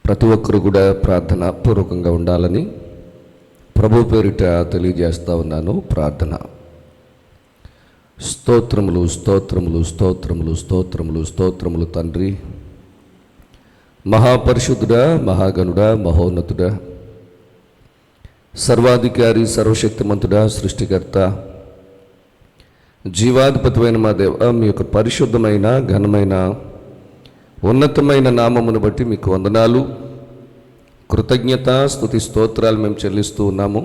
ప్రతి ఒక్కరు కూడా ప్రార్థన పూర్వకంగా ఉండాలని ప్రభు పేరిట తెలియజేస్తా ఉన్నాను. ప్రార్థన. స్తోత్రములు స్తోత్రములు స్తోత్రములు స్తోత్రములు స్తోత్రములు తండ్రి, మహాపరిశుద్ధుడా, మహాగణుడా, మహోన్నతుడా, సర్వాధికారి, సర్వశక్తిమంతుడా, సృష్టికర్త, జీవాధిపతివైన మా దేవ, మీ యొక్క పరిశుద్ధమైన ఘనమైన ఉన్నతమైన నామమును బట్టి మీకు వందనాలు, కృతజ్ఞత, స్తుతి, స్తోత్రాలు మేము చెల్లిస్తూ ఉన్నాము.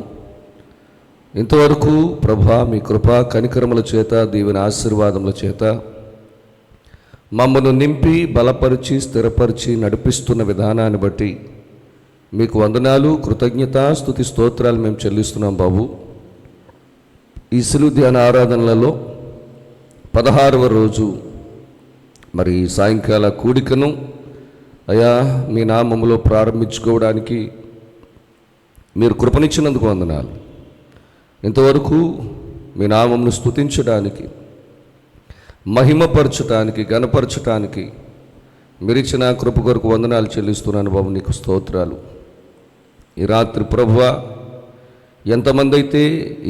ఇంతవరకు ప్రభా మీ కృపా కనికరముల చేత, దీవెన ఆశీర్వాదముల చేత మమ్మను నింపి బలపరిచి స్థిరపరిచి నడిపిస్తున్న విధానాన్ని బట్టి మీకు వందనాలు, కృతజ్ఞత, స్తుతి, స్తోత్రాలు మేము చెల్లిస్తున్నాం బాబు. ఈ సిలువ ధ్యాన ఆరాధనలలో 16వ రోజు మరి సాయంకాల కూడికను అయా మీ నామములో ప్రారంభించుకోవడానికి మీరు కృపనిచ్చినందుకు వందనాలు. ఇంతవరకు మీ నామమును స్తుతించడానికి, మహిమపరచటానికి, ఘనపరచటానికి మీరిచ్చిన కృప కొరకు వందనాలు చెల్లిస్తున్నాను బాబు. నీకు స్తోత్రాలు. ఈ రాత్రి ప్రభువా, ఎంతమంది అయితే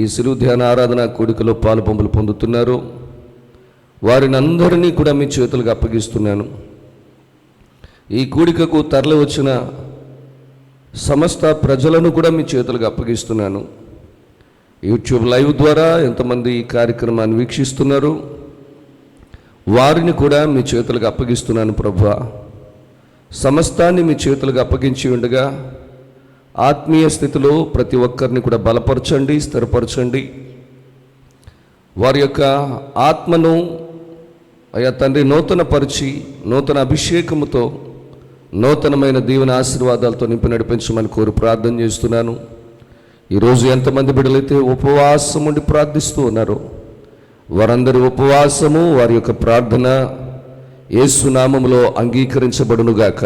ఈ సిలువ ధ్యాన ఆరాధన కూడికలో పాలుపంపులు పొందుతున్నారో వారిని అందరినీ కూడా మీ చేతులకు అప్పగిస్తున్నాను. ఈ కూడికకు తరలి వచ్చిన సమస్త ప్రజలను కూడా మీ చేతులకు అప్పగిస్తున్నాను. యూట్యూబ్ లైవ్ ద్వారా ఎంతమంది ఈ కార్యక్రమాన్ని వీక్షిస్తున్నారు వారిని కూడా మీ చేతులకు అప్పగిస్తున్నాను ప్రభువా. సమస్తాన్ని మీ చేతులకు అప్పగించి ఉండగా ఆత్మీయ స్థితిలో ప్రతి ఒక్కరిని కూడా బలపరచండి, స్థిరపరచండి. వారి యొక్క ఆత్మను అయ్యా తండ్రి నూతన పరిచి, నూతన అభిషేకముతో, నూతనమైన దీవెన ఆశీర్వాదాలతో నింపి నడిపించమని కోరి ప్రార్థన చేస్తున్నాను. ఈరోజు ఎంతమంది బిడ్డలైతే ఉపవాసం ఉండి ప్రార్థిస్తూ ఉన్నారో వారందరి ఉపవాసము, వారి యొక్క ప్రార్థన యేసు నామములో అంగీకరించబడునుగాక.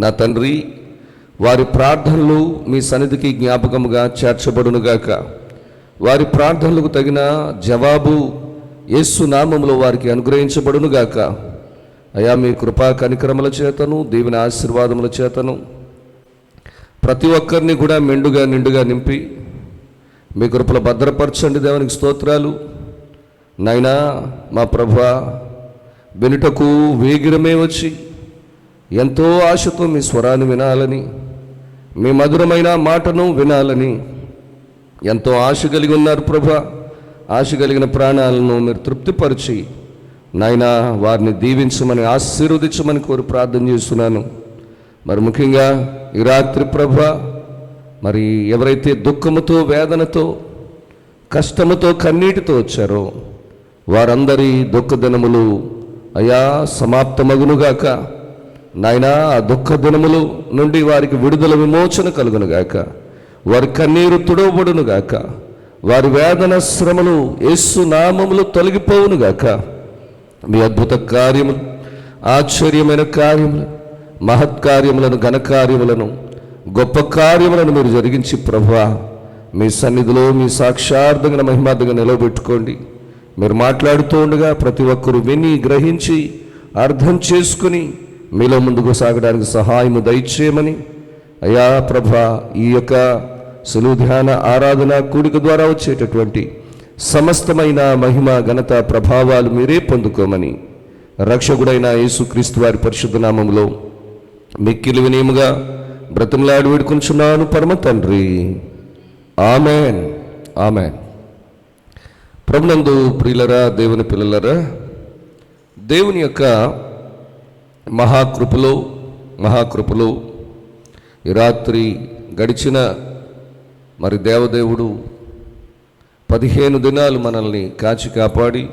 నా తండ్రి, వారి ప్రార్థనలు మీ సన్నిధికి జ్ఞాపకముగా చేర్చబడునుగాక. వారి ప్రార్థనలకు తగిన జవాబు యేసు నామములో వారికి అనుగ్రహించబడునుగాక. అయా మీ కృపా కనికరముల చేతను, దీవెన ఆశీర్వాదముల చేతను ప్రతి ఒక్కరిని కూడా మెండుగా నిండుగా నింపి మీ కృపలో భద్రపరచండి. దేవునికి స్తోత్రాలు. నాయనా మా ప్రభువా, వెనుటకు వేగిరమే వచ్చి ఎంతో ఆశతో మీ స్వరాన్ని వినాలని, మీ మధురమైన మాటను వినాలని ఎంతో ఆశ కలిగి ఉన్నారు ప్రభువా. ఆశ కలిగిన ప్రాణాలను మీరు తృప్తిపరిచి నాయనా వారిని దీవించమని, ఆశీర్వదించమని కోరి ప్రార్థన చేస్తున్నాను. మరి ముఖ్యంగా ఈ రాత్రి ప్రభువా, మరి ఎవరైతే దుఃఖముతో, వేదనతో, కష్టముతో, కన్నీటితో వచ్చారో వారందరి దుఃఖ దినములు అయా సమాప్తమగునుగాక. నాయనా ఆ దుఃఖ దినములు నుండి వారికి విడుదల, విమోచన కలుగునుగాక. వారి కన్నీరు తుడవబడునుగాక. వారి వేదన శ్రమలు యేసు నామములో తొలగిపోవునుగాక. మీ అద్భుత కార్యములు, ఆశ్చర్యమైన కార్యములు, మహత్కార్యములను, ఘనకార్యములను, గొప్ప కార్యములను మీరు జరిగించి ప్రభువా మీ సన్నిధిలో మీ సాక్షార్థంగా, మహిమార్థంగా నిలవబెట్టుకోండి. మీరు మాట్లాడుతూ ఉండగా ప్రతి ఒక్కరూ విని, గ్రహించి, అర్థం చేసుకుని మీలో ముందుకు సాగడానికి సహాయము దయచేయమని అయా ప్రభువా, ఈ యొక్క సిలువ ధ్యాన ఆరాధన కూడిక ద్వారా వచ్చేటటువంటి సమస్తమైన మహిమ, ఘనత, ప్రభావాలు మీరే పొందుకోమని రక్షకుడైన యేసుక్రీస్తు వారి పరిశుద్ధ నామములో మిక్కిలి వినయముగా బ్రతిమలాడి వేడుకొంచున్నాను పరమ తండ్రి. Amen, amen. ప్రభునందు ప్రియులరా, దేవుని పిల్లలరా, దేవుని యొక్క మహాకృపలో ఈ రాత్రి గడిచిన మరి దేవదేవుడు 15 దినాలు మనల్ని కాచి కాపాడి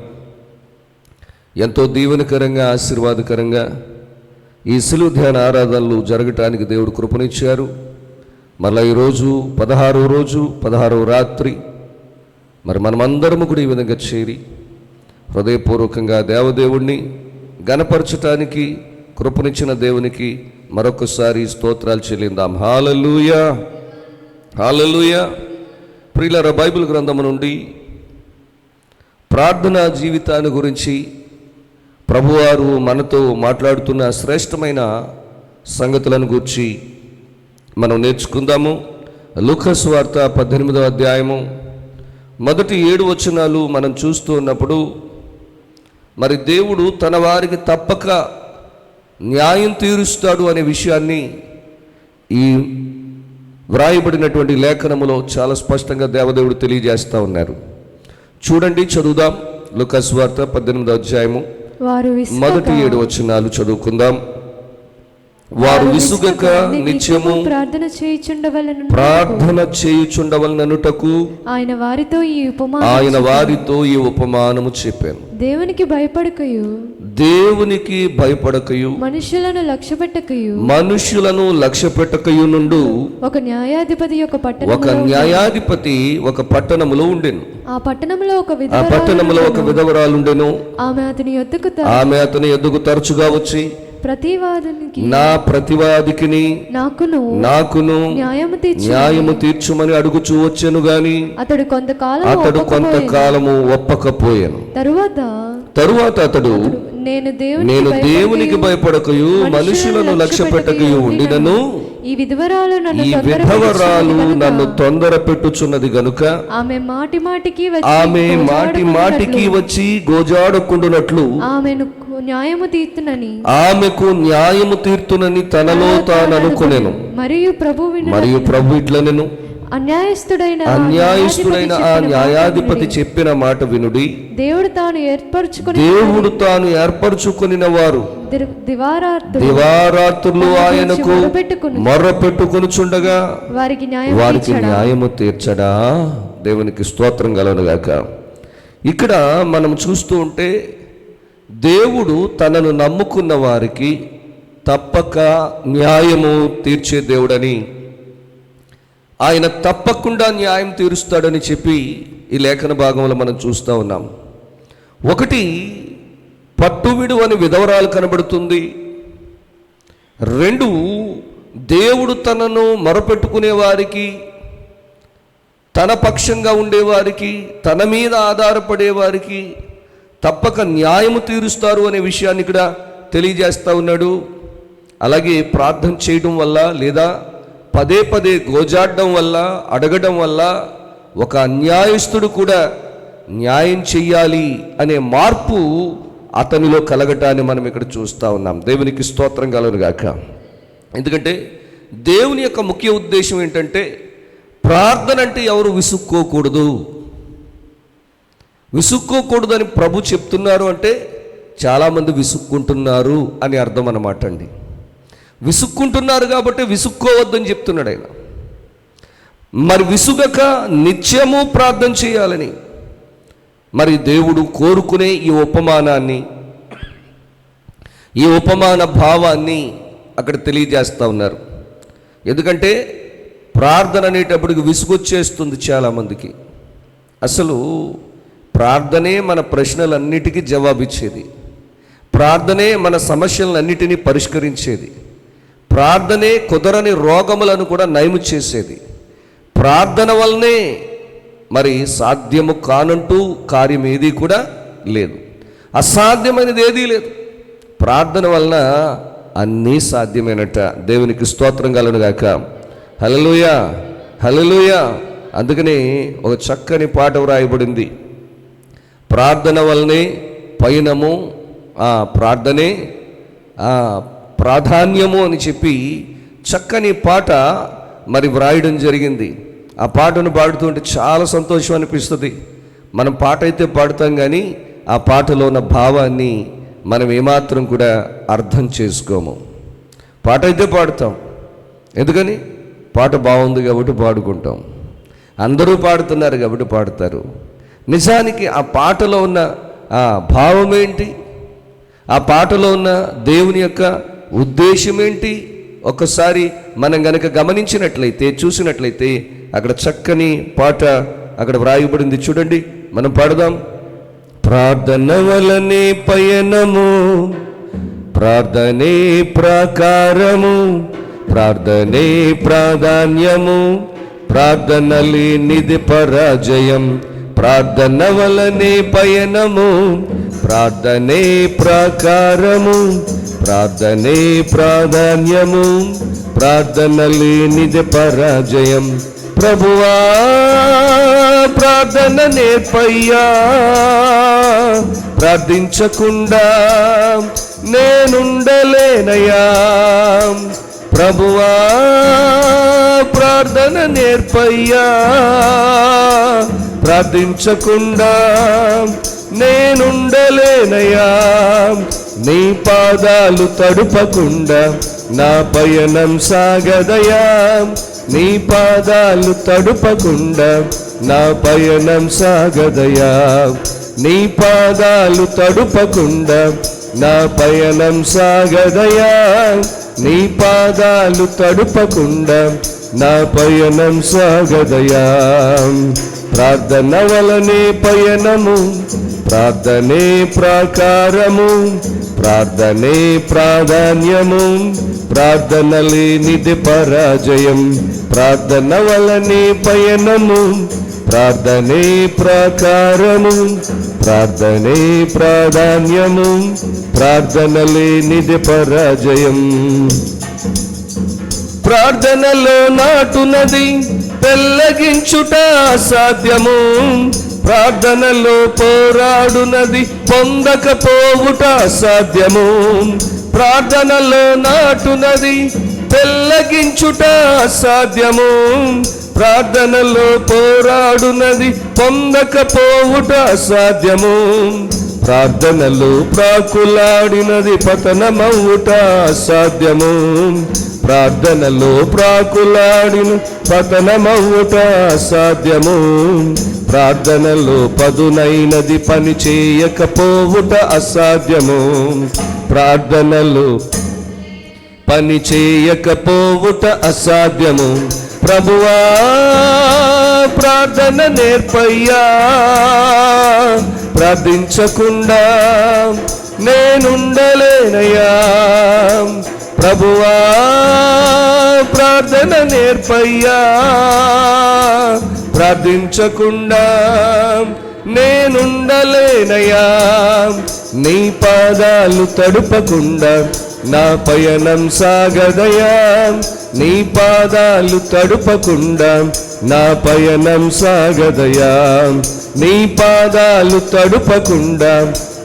ఎంతో దీవెనకరంగా, ఆశీర్వాదకరంగా ఈ సిలువ ధ్యాన ఆరాధనలు జరగటానికి దేవుడు కృపనిచ్చారు. మళ్ళీ ఈరోజు 16వ రోజు, 16వ రాత్రి మరి మనమందరము కూడా ఈ విధంగా చేరి హృదయపూర్వకంగా దేవదేవుణ్ణి గణపరచటానికి కృపనిచ్చిన దేవునికి మరొకసారి స్తోత్రాలు చెల్లిందాం. హల్లెలూయా, హల్లెలూయా. ప్రియులారా, బైబిల్ గ్రంథము నుండి ప్రార్థనా జీవితాన్ని గురించి ప్రభువారు మనతో మాట్లాడుతున్న శ్రేష్టమైన సంగతులను గూర్చి మనం నేర్చుకుందాము. లూకా సువార్త 18వ అధ్యాయము మొదటి 7 వచనాలు మనం చూస్తూ ఉన్నప్పుడు, మరి దేవుడు తన వారికి తప్పక న్యాయం తీరుస్తాడు అనే విషయాన్ని ఈ వ్రాయబడినటువంటి లేఖనములో చాలా స్పష్టంగా దేవదేవుడు తెలియజేస్తూ ఉన్నారు. చూడండి, చదువుదాం. లూకా సువార్త 18వ అధ్యాయము మొదటి 7 వచనాలు చదువుకుందాం. వారు విసుగక నిత్యము ప్రార్థన చేయుచుండవలననుటకు ఆయన వారితో ఈ ఉపమానము చెప్పాను. దేవునికి భయపడకయు మనుషులను లక్ష్యపెట్టకయు నుండు ఒక న్యాయాధిపతి ఒక పట్టణములో ఉండెను. ఆ పట్టణములో ఒక విధవరాలుండెను. ఆమె అతని యొద్దకు తరచుగా వచ్చి, నా ప్రతివాదికి నాకును న్యాయము తీర్చుమని అడుగుచూ వచ్చెను గాని అతడు కొంతకాలము ఒప్పకపోయాను. తరువాత అతడు, నేను దేవునికి భయపడకయు మనుషులను లక్ష్యపెట్టకయు ఉండినను ఈ విధవరాలు నన్ను తొందర పెట్టుచున్నది గనుక ఆమె మాటి మాటికి వచ్చి గోజాడకుండునట్లు ఆమెకు న్యాయము తీర్తునని తనలో తాను అనుకొనెను. మరియు ప్రభు ఇట్లనెను, అన్యాయస్తుడైన ఆ న్యాయాధిపతి చెప్పిన మాట వినుడి. దేవుడు తాను ఏర్పరచుకొనిన వారు దివారాత్రులు ఆయనకు మొర్రపెట్టుకొనుచుండగా వారికి న్యాయము తీర్చడా? దేవునికి స్తోత్రం కలుగునుగాక. ఇక్కడ మనం చూస్తూ ఉంటే, దేవుడు తనను నమ్ముకున్న వారికి తప్పక న్యాయము తీర్చే దేవుడని, ఆయన తప్పకుండా న్యాయం తీరుస్తాడని చెప్పి ఈ లేఖన భాగంలో మనం చూస్తూ ఉన్నాం. ఒకటి, పట్టువిడు అని విధవరాలు కనబడుతుంది. 2, దేవుడు తనను మొరపెట్టుకునే వారికి, తన పక్షంగా ఉండేవారికి, తన మీద ఆధారపడే వారికి తప్పక న్యాయము తీరుస్తారు అనే విషయాన్ని ఇక్కడ తెలియజేస్తూ ఉన్నాడు. అలాగే ప్రార్థన చేయడం వల్ల, లేదా పదే పదే గోజాడడం వల్ల, అడగడం వల్ల ఒక అన్యాయస్తుడు కూడా న్యాయం చెయ్యాలి అనే మార్పు అతనిలో కలగటాన్ని మనం ఇక్కడ చూస్తూ ఉన్నాం. దేవునికి స్తోత్రం కలుగునుగాక. ఎందుకంటే దేవుని యొక్క ముఖ్య ఉద్దేశం ఏంటంటే, ప్రార్థన అంటే ఎవరు విసుక్కోకూడదు అని ప్రభు చెప్తున్నారు. అంటే చాలామంది విసుక్కుంటున్నారు అని అర్థం అన్నమాట అండి. విసుక్కుంటున్నారు కాబట్టి విసుక్కోవద్దని చెప్తున్నాడు ఆయన. మరి విసుగక నిత్యము ప్రార్థన చేయాలని మరి దేవుడు కోరుకునే ఈ ఉపమాన భావాన్ని అక్కడ తెలియజేస్తూ ఉన్నారు. ఎందుకంటే ప్రార్థన అనేటప్పటికి విసుగొచ్చేస్తుంది చాలామందికి. అసలు ప్రార్థనే మన ప్రశ్నలన్నిటికీ జవాబిచ్చేది. ప్రార్థనే మన సమస్యలన్నిటినీ పరిష్కరించేది. ప్రార్థనే కుదరని రోగములను కూడా నయము చేసేది. ప్రార్థన వల్లనే మరి సాధ్యము కానంటూ కార్యం ఏదీ కూడా లేదు. అసాధ్యమైనది ఏదీ లేదు. ప్రార్థన వలన అన్నీ సాధ్యమైనట్ట. దేవునికి స్తోత్రం కలుగునుగాక. హల్లెలూయా, హల్లెలూయా. అందుకని ఒక చక్కని పాట వ్రాయబడింది. ప్రార్థన వల్లనే పయనము, ప్రార్థనే ప్రాధాన్యము అని చెప్పి చక్కని పాట మరి వ్రాయడం జరిగింది. ఆ పాటను పాడుతుంటే చాలా సంతోషం అనిపిస్తుంది. మనం పాట అయితే పాడుతాం, కానీ ఆ పాటలో ఉన్న భావాన్ని మనం ఏమాత్రం కూడా అర్థం చేసుకోము. పాట అయితే పాడుతాం, ఎందుకని? పాట బాగుంది కాబట్టి పాడుకుంటాం. అందరూ పాడుతున్నారు కాబట్టి పాడుతారు. నిజానికి ఆ పాటలో ఉన్న ఆ భావం ఏంటి? ఆ పాటలో ఉన్న దేవుని యొక్క ఉద్దేశం ఏంటి? ఒక్కసారి మనం గనక గమనించినట్లయితే, చూసినట్లయితే అక్కడ చక్కని పాట అక్కడ వ్రాయబడింది. చూడండి, మనం పాడదాం. ప్రార్థన వలనే పయనము, ప్రార్థనే ప్రాకారము, ప్రార్థనే ప్రాధాన్యము, ప్రార్థన లేనిది పరాజయం. ప్రార్థన వలనే పయనము, ప్రార్థనే ప్రాకారము, ప్రార్థనే ప్రాధాన్యము, ప్రార్థన లేనిదే పరాజయం. ప్రభువా ప్రార్థన నేర్పయ్యా, ప్రార్థించకుండా నేనుండలేనయ్యా. ప్రభువా ప్రార్థన నేర్పయ్యా, ప్రార్థించకుండా నేనుండలేనయ్యా. నీ పాదాలు తడుపకుండా నా పయనం సాగదయా. నీ పాదాలు తడుపకుండా నా పయనం సాగదయా. నీ పాదాలు తడుపకుండా నా పయనం సాగదయా. నీ పాదాలు తడుపకుండా నా పయనం సాగదయా. ప్రార్థన వలనే పయనము, ప్రార్థనే ప్రాకారము, ప్రార్థనే ప్రాధాన్యము, ప్రార్థన లేనిది పరాజయం. ప్రార్థన వలనే పయనము, ప్రార్థనే ప్రాకారము, ప్రార్థనే ప్రాధాన్యము, ప్రార్థన లేనిది పరాజయం. ప్రార్థనలో నాటునది పెళ్ళగించుట అసాధ్యము, ప్రార్థనలో పోరాడునది పొందకపోవుట అసాధ్యము. ప్రార్థనలో నాటునది పెళ్ళగించుట అసాధ్యము, ప్రార్థనలో పోరాడునది పొందకపోవుట అసాధ్యము. ప్రార్థనలో ప్రాకులాడినది పతనమవుట అసాధ్యము, ప్రార్థనలో ప్రాకులాడిన పతనమవుట అసాధ్యము. ప్రార్థనలో పదునైనది పని చేయకపోవుట అసాధ్యము, ప్రార్థనలో పని చేయకపోవుట అసాధ్యము. ప్రభువా ప్రార్థన నేర్పయ్యా, ప్రార్థించకుండా నేనుండలేనయ్యా. ప్రభువా ప్రార్థన నేర్పయ్యా, ప్రార్థించకుండా నేనుండలేనయ్యా. నీ పాదాలు తడుపకుండా నా పయనం సాగదయా. నీ పాదాలు తడుపకుండా నా పయనం సాగదయా. నీ పాదాలు తడుపకుండా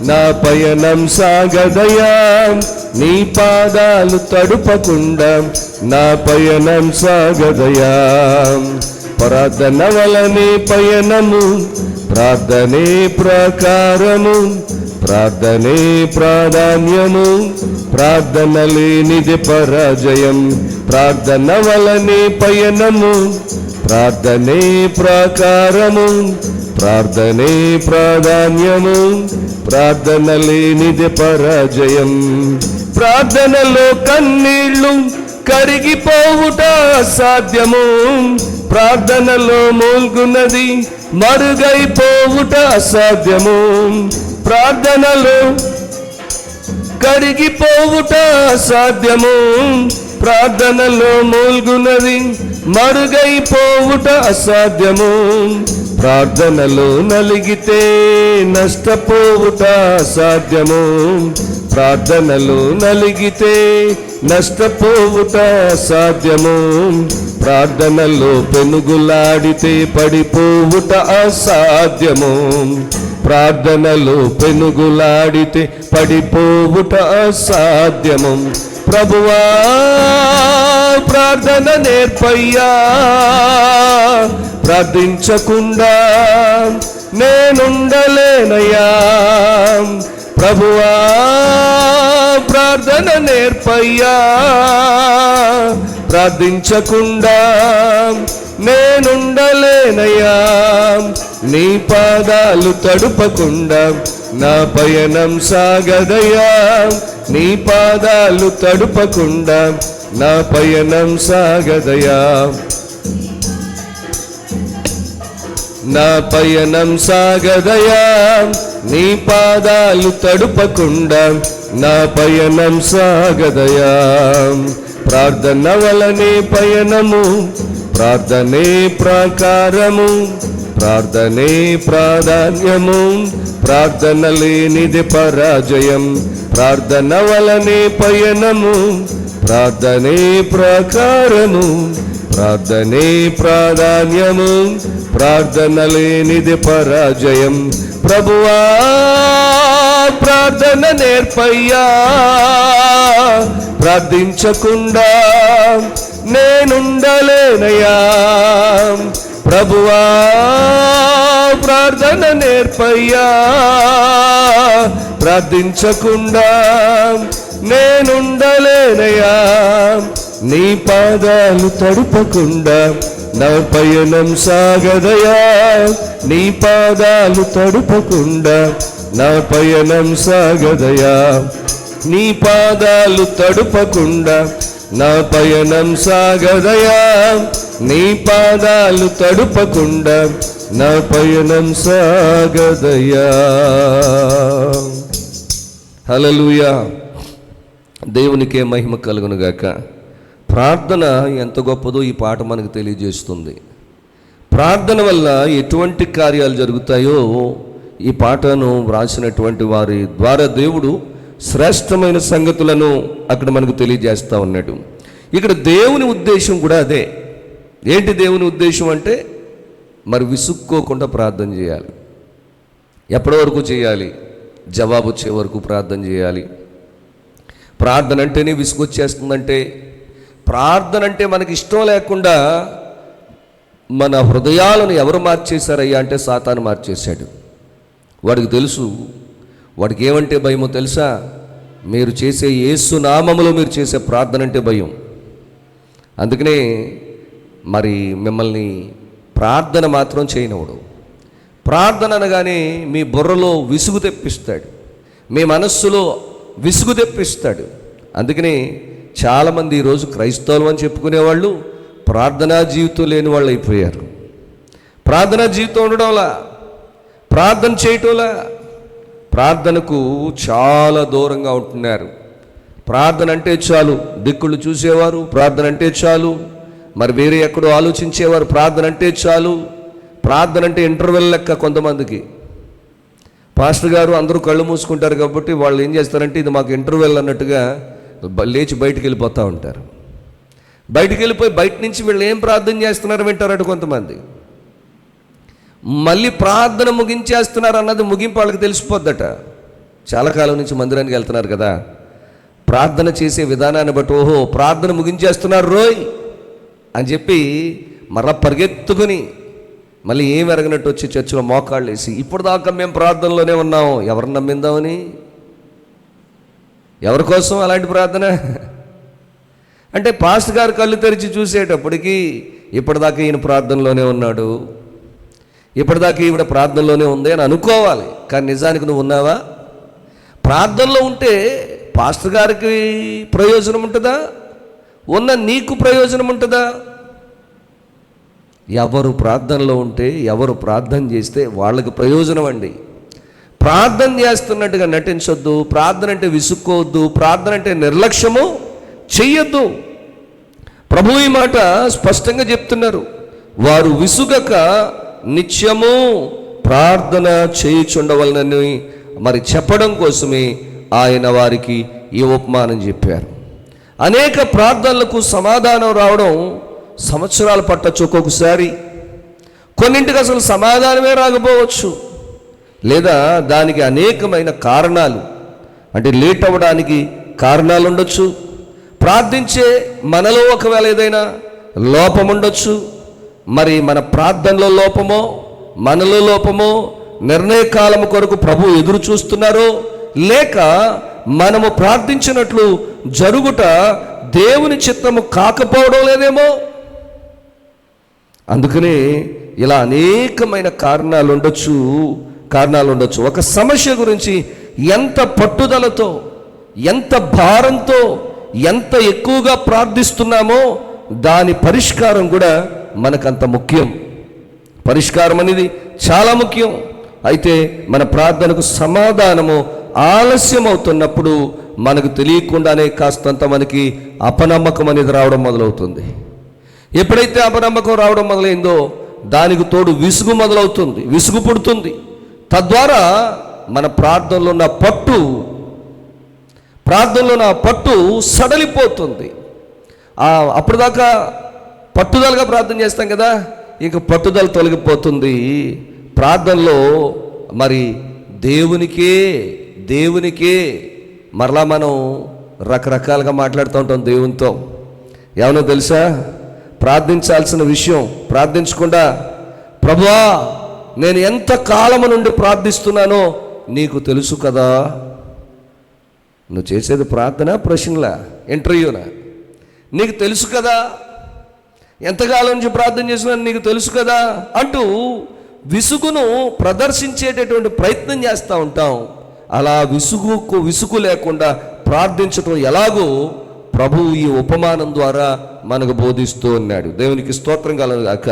నా పయనం సాగదయా. నీ పాదాలు తడుపకుండా నా పయనం సాగదయా. ప్రార్థన వలనే పయనము, ప్రార్థనే ప్రాకారము, ప్రార్థనే ప్రాధాన్యము, ప్రార్థన లేనిది పరాజయం. ప్రార్థన వలనే పయనము, ప్రార్థనే ప్రాకారము, ప్రార్థనే ప్రాధాన్యము, ప్రార్థన లేనిది పరాజయం. ప్రార్థనలో కన్నీళ్లు కరిగిపోవుట అసాధ్యము, ప్రార్థనలో మూల్గున్నది మరుగైపోవుట అసాధ్యము. ప్రార్థనలో కరిగిపోవుట అసాధ్యము, ప్రార్థనలో మూల్గున్నది మరుగైపోవుట అసాధ్యము. ప్రార్థనలో నలిగితే నష్టపోవుట అసాధ్యము, ప్రార్థనలో నలిగితే నష్టపోవుట అసాధ్యము. ప్రార్థనలో పెనుగులాడితే పడిపోవుట అసాధ్యము, ప్రార్థనలో పెనుగులాడితే పడిపోవుట అసాధ్యము. ప్రభువా ప్రార్థన నేర్పయ్యా, ప్రార్థించకుండా నేనుండలేనయ్యా. ప్రభువా ప్రార్థన నేర్పయ్యా, ప్రార్థించకుండా నేనుండలేనయ్యా. నీ పాదాలు తడుపకుండా నా పయనం సాగదయా. నీ పాదాలు తడుపకుండా నా పయనం సాగదయా. నా పయనం సాగదయా. నీ పాదాలు తడుపకుండా నా పయనం సాగదయా. ప్రార్థన వలనే పయనము, ప్రార్థనే ప్రాకారము, ప్రార్థనే ప్రాధాన్యము, ప్రార్థన లేనిది పరాజయం, ప్రార్థన వలనే పయనము, ప్రార్థనే ప్రకారము, ప్రార్థనే ప్రాధాన్యము, ప్రార్థన లేనిది పరాజయం. ప్రభువా ప్రార్థన నేర్పయ్యా, ప్రార్థించకుండా నేనుండలేనయ్యా. ప్రభువా ప్రార్థన నేర్పయ్యా, ప్రార్థించకుండా నేనుండలేనయ్యా. నీ పాదాలు తడుపకుండా నా పయనం సాగదయా, నీ పాదాలు తడుపకుండా నా పయనం సాగదయా, నీ పాదాలు తడుపకుండా నా పయనం సాగదయా, నీ పాదాలు తడుపకుండా నా పయనం సాగదయా. హల్లెలూయా. దేవునికే మహిమ కలుగునుగాక. ప్రార్థన ఎంత గొప్పదో ఈ పాట మనకు తెలియజేస్తుంది. ప్రార్థన వల్ల ఎటువంటి కార్యాలు జరుగుతాయో ఈ పాటను వ్రాసినటువంటి వారి ద్వారా దేవుడు శ్రేష్టమైన సంగతులను అక్కడ మనకు తెలియజేస్తూ ఉన్నాడు. ఇక్కడ దేవుని ఉద్దేశం కూడా అదే. ఏంటి దేవుని ఉద్దేశం అంటే, మరి విసుక్కోకుండా ప్రార్థన చేయాలి. ఎప్పటి వరకు చేయాలి? జవాబు వచ్చే వరకు ప్రార్థన చేయాలి. ప్రార్థన అంటేనే విసుగొచ్చేస్తుందంటే, ప్రార్థన అంటే మనకి ఇష్టం లేకుండా మన హృదయాలను ఎవరు మార్చేశారయ్యా అంటే సాతాను మార్చేశాడు. వాడికి తెలుసు. వాడికి ఏమంటే భయమో తెలుసా? మీరు చేసే యేసు నామములో మీరు చేసే ప్రార్థన అంటే భయం. అందుకనే మరి మిమ్మల్ని ప్రార్థన మాత్రం చేయనివాడు. ప్రార్థన అనగానే మీ బుర్రలో విసుగు తెప్పిస్తాడు, మీ మనస్సులో విసుగు తెప్పిస్తాడు. అందుకని చాలామంది ఈరోజు క్రైస్తవులు అని చెప్పుకునేవాళ్ళు ప్రార్థనా జీవితం లేని వాళ్ళు అయిపోయారు. ప్రార్థనా జీవితం ఉండడంలా, ప్రార్థన చేయటంలా, ప్రార్థనకు చాలా దూరంగా ఉంటున్నారు. ప్రార్థన అంటే చాలు దిక్కులు చూసేవారు, ప్రార్థన అంటే చాలు మరి వేరే ఎక్కడో ఆలోచించేవారు, ప్రార్థన అంటే చాలు. ప్రార్థన అంటే ఇంటర్వెల్ లెక్క. కొంతమందికి పాస్టర్ గారు అందరూ కళ్ళు మూసుకుంటారు కాబట్టి వాళ్ళు ఏం చేస్తారంటే ఇది మాకు ఇంటర్వెల్ అన్నట్టుగా లేచి బయటికి వెళ్ళిపోతూ ఉంటారు. బయటికి వెళ్ళిపోయి బయట నుంచి వీళ్ళు ఏం ప్రార్థన చేస్తున్నారు వింటారట కొంతమంది. మళ్ళీ ప్రార్థన ముగించేస్తున్నారు అన్నది ముగింపు వాళ్ళకి తెలిసిపోద్దట. చాలా కాలం నుంచి మందిరానికి వెళ్తున్నారు కదా, ప్రార్థన చేసే విధానాన్ని బట్టి ఓహో ప్రార్థన ముగించేస్తున్నారు రోయ్ అని చెప్పి మరలా పరిగెత్తుకుని మళ్ళీ ఏం ఎరగనట్టు వచ్చి చర్చిలో మోకాళ్ళు వేసి ఇప్పుడు దాకా మేము ప్రార్థనలోనే ఉన్నాము. ఎవరిని నమ్మిందామని? ఎవరి కోసం అలాంటి ప్రార్థన? అంటే పాస్టర్ గారు కళ్ళు తెరిచి చూసేటప్పటికి ఇప్పటిదాకా ఈయన ప్రార్థనలోనే ఉన్నాడు, ఇప్పటిదాకా ఈవిడ ప్రార్థనలోనే ఉంది అని అనుకోవాలి. కానీ నిజానికి నువ్వు ఉన్నావా? ప్రార్థనలో ఉంటే పాస్టర్ గారికి ప్రయోజనం ఉంటుందా? ఉన్న నీకు ప్రయోజనం ఉంటుందా? ఎవరు ప్రార్థనలో ఉంటే, ఎవరు ప్రార్థన చేస్తే వాళ్ళకి ప్రయోజనం అండి. ప్రార్థన చేస్తున్నట్టుగా నటించొద్దు, ప్రార్థన అంటే విసుక్కోవద్దు, ప్రార్థన అంటే నిర్లక్ష్యము చెయ్యొద్దు. ప్రభు ఈ మాట స్పష్టంగా చెప్తున్నారు. వారు విసుగక నిత్యము ప్రార్థన చేయుచుండవలనని మరి చెప్పడం కోసమే ఆయన వారికి ఈ ఉపమానం చెప్పారు. అనేక ప్రార్థనలకు సమాధానం రావడం సంవత్సరాలు పట్టచ్చు, ఒక్కొక్కసారి కొన్నింటికి అసలు సమాధానమే రాకపోవచ్చు, లేదా దానికి అనేకమైన కారణాలు అంటే లేట్ అవ్వడానికి కారణాలు ఉండొచ్చు. ప్రార్థించే మనలో ఒకవేళ ఏదైనా లోపం ఉండొచ్చు. మరి మన ప్రార్థనలో లోపమో, మనలో లోపమో, నిర్ణయ కాలం కొరకు ప్రభు ఎదురు చూస్తున్నారో, లేక మనము ప్రార్థించినట్లు జరుగుట దేవుని చిత్తము కాకపోవడం లేదేమో. అందుకనే ఇలా అనేకమైన కారణాలు ఉండొచ్చు. ఒక సమస్య గురించి ఎంత పట్టుదలతో, ఎంత భారంతో, ఎంత ఎక్కువగా ప్రార్థిస్తున్నామో దాని పరిష్కారం కూడా మనకంత ముఖ్యం. పరిష్కారం అనేది చాలా ముఖ్యం. అయితే మన ప్రార్థనకు సమాధానము ఆలస్యం అవుతున్నప్పుడు మనకు తెలియకుండానే కాస్తంత మనకి అపనమ్మకం అనేది రావడం మొదలవుతుంది. ఎప్పుడైతే అపనమ్మకం రావడం మొదలైందో దానికి తోడు విసుగు మొదలవుతుంది, విసుగు పుడుతుంది. తద్వారా మన ప్రార్థనలో ఉన్న పట్టు సడలిపోతుంది. అప్పుడు దాకా పట్టుదలగా ప్రార్థన చేస్తాం కదా, ఇక పట్టుదల తొలగిపోతుంది. ప్రార్థనలో మరి దేవునికే మరలా మనం రకరకాలుగా మాట్లాడుతూ ఉంటాం దేవునితో. ఏమన్నా తెలుసా, ప్రార్థించాల్సిన విషయం ప్రార్థించకుండా, ప్రభువా నేను ఎంత కాలము నుండి ప్రార్థిస్తున్నానో నీకు తెలుసు కదా. నువ్వు చేసేది ప్రార్థన, ప్రశ్నలా, ఇంటర్వ్యూనా? నీకు తెలుసు కదా, ఎంతకాలం నుంచి ప్రార్థన చేసినా నీకు తెలుసు కదా అంటూ విసుగును ప్రదర్శించేటటువంటి ప్రయత్నం చేస్తూ ఉంటాం. అలా విసుగు లేకుండా ప్రార్థించటం ఎలాగో ప్రభువు ఈ ఉపమానం ద్వారా మనకు బోధిస్తూ ఉన్నాడు. దేవునికి స్తోత్రం కలుగుగాక.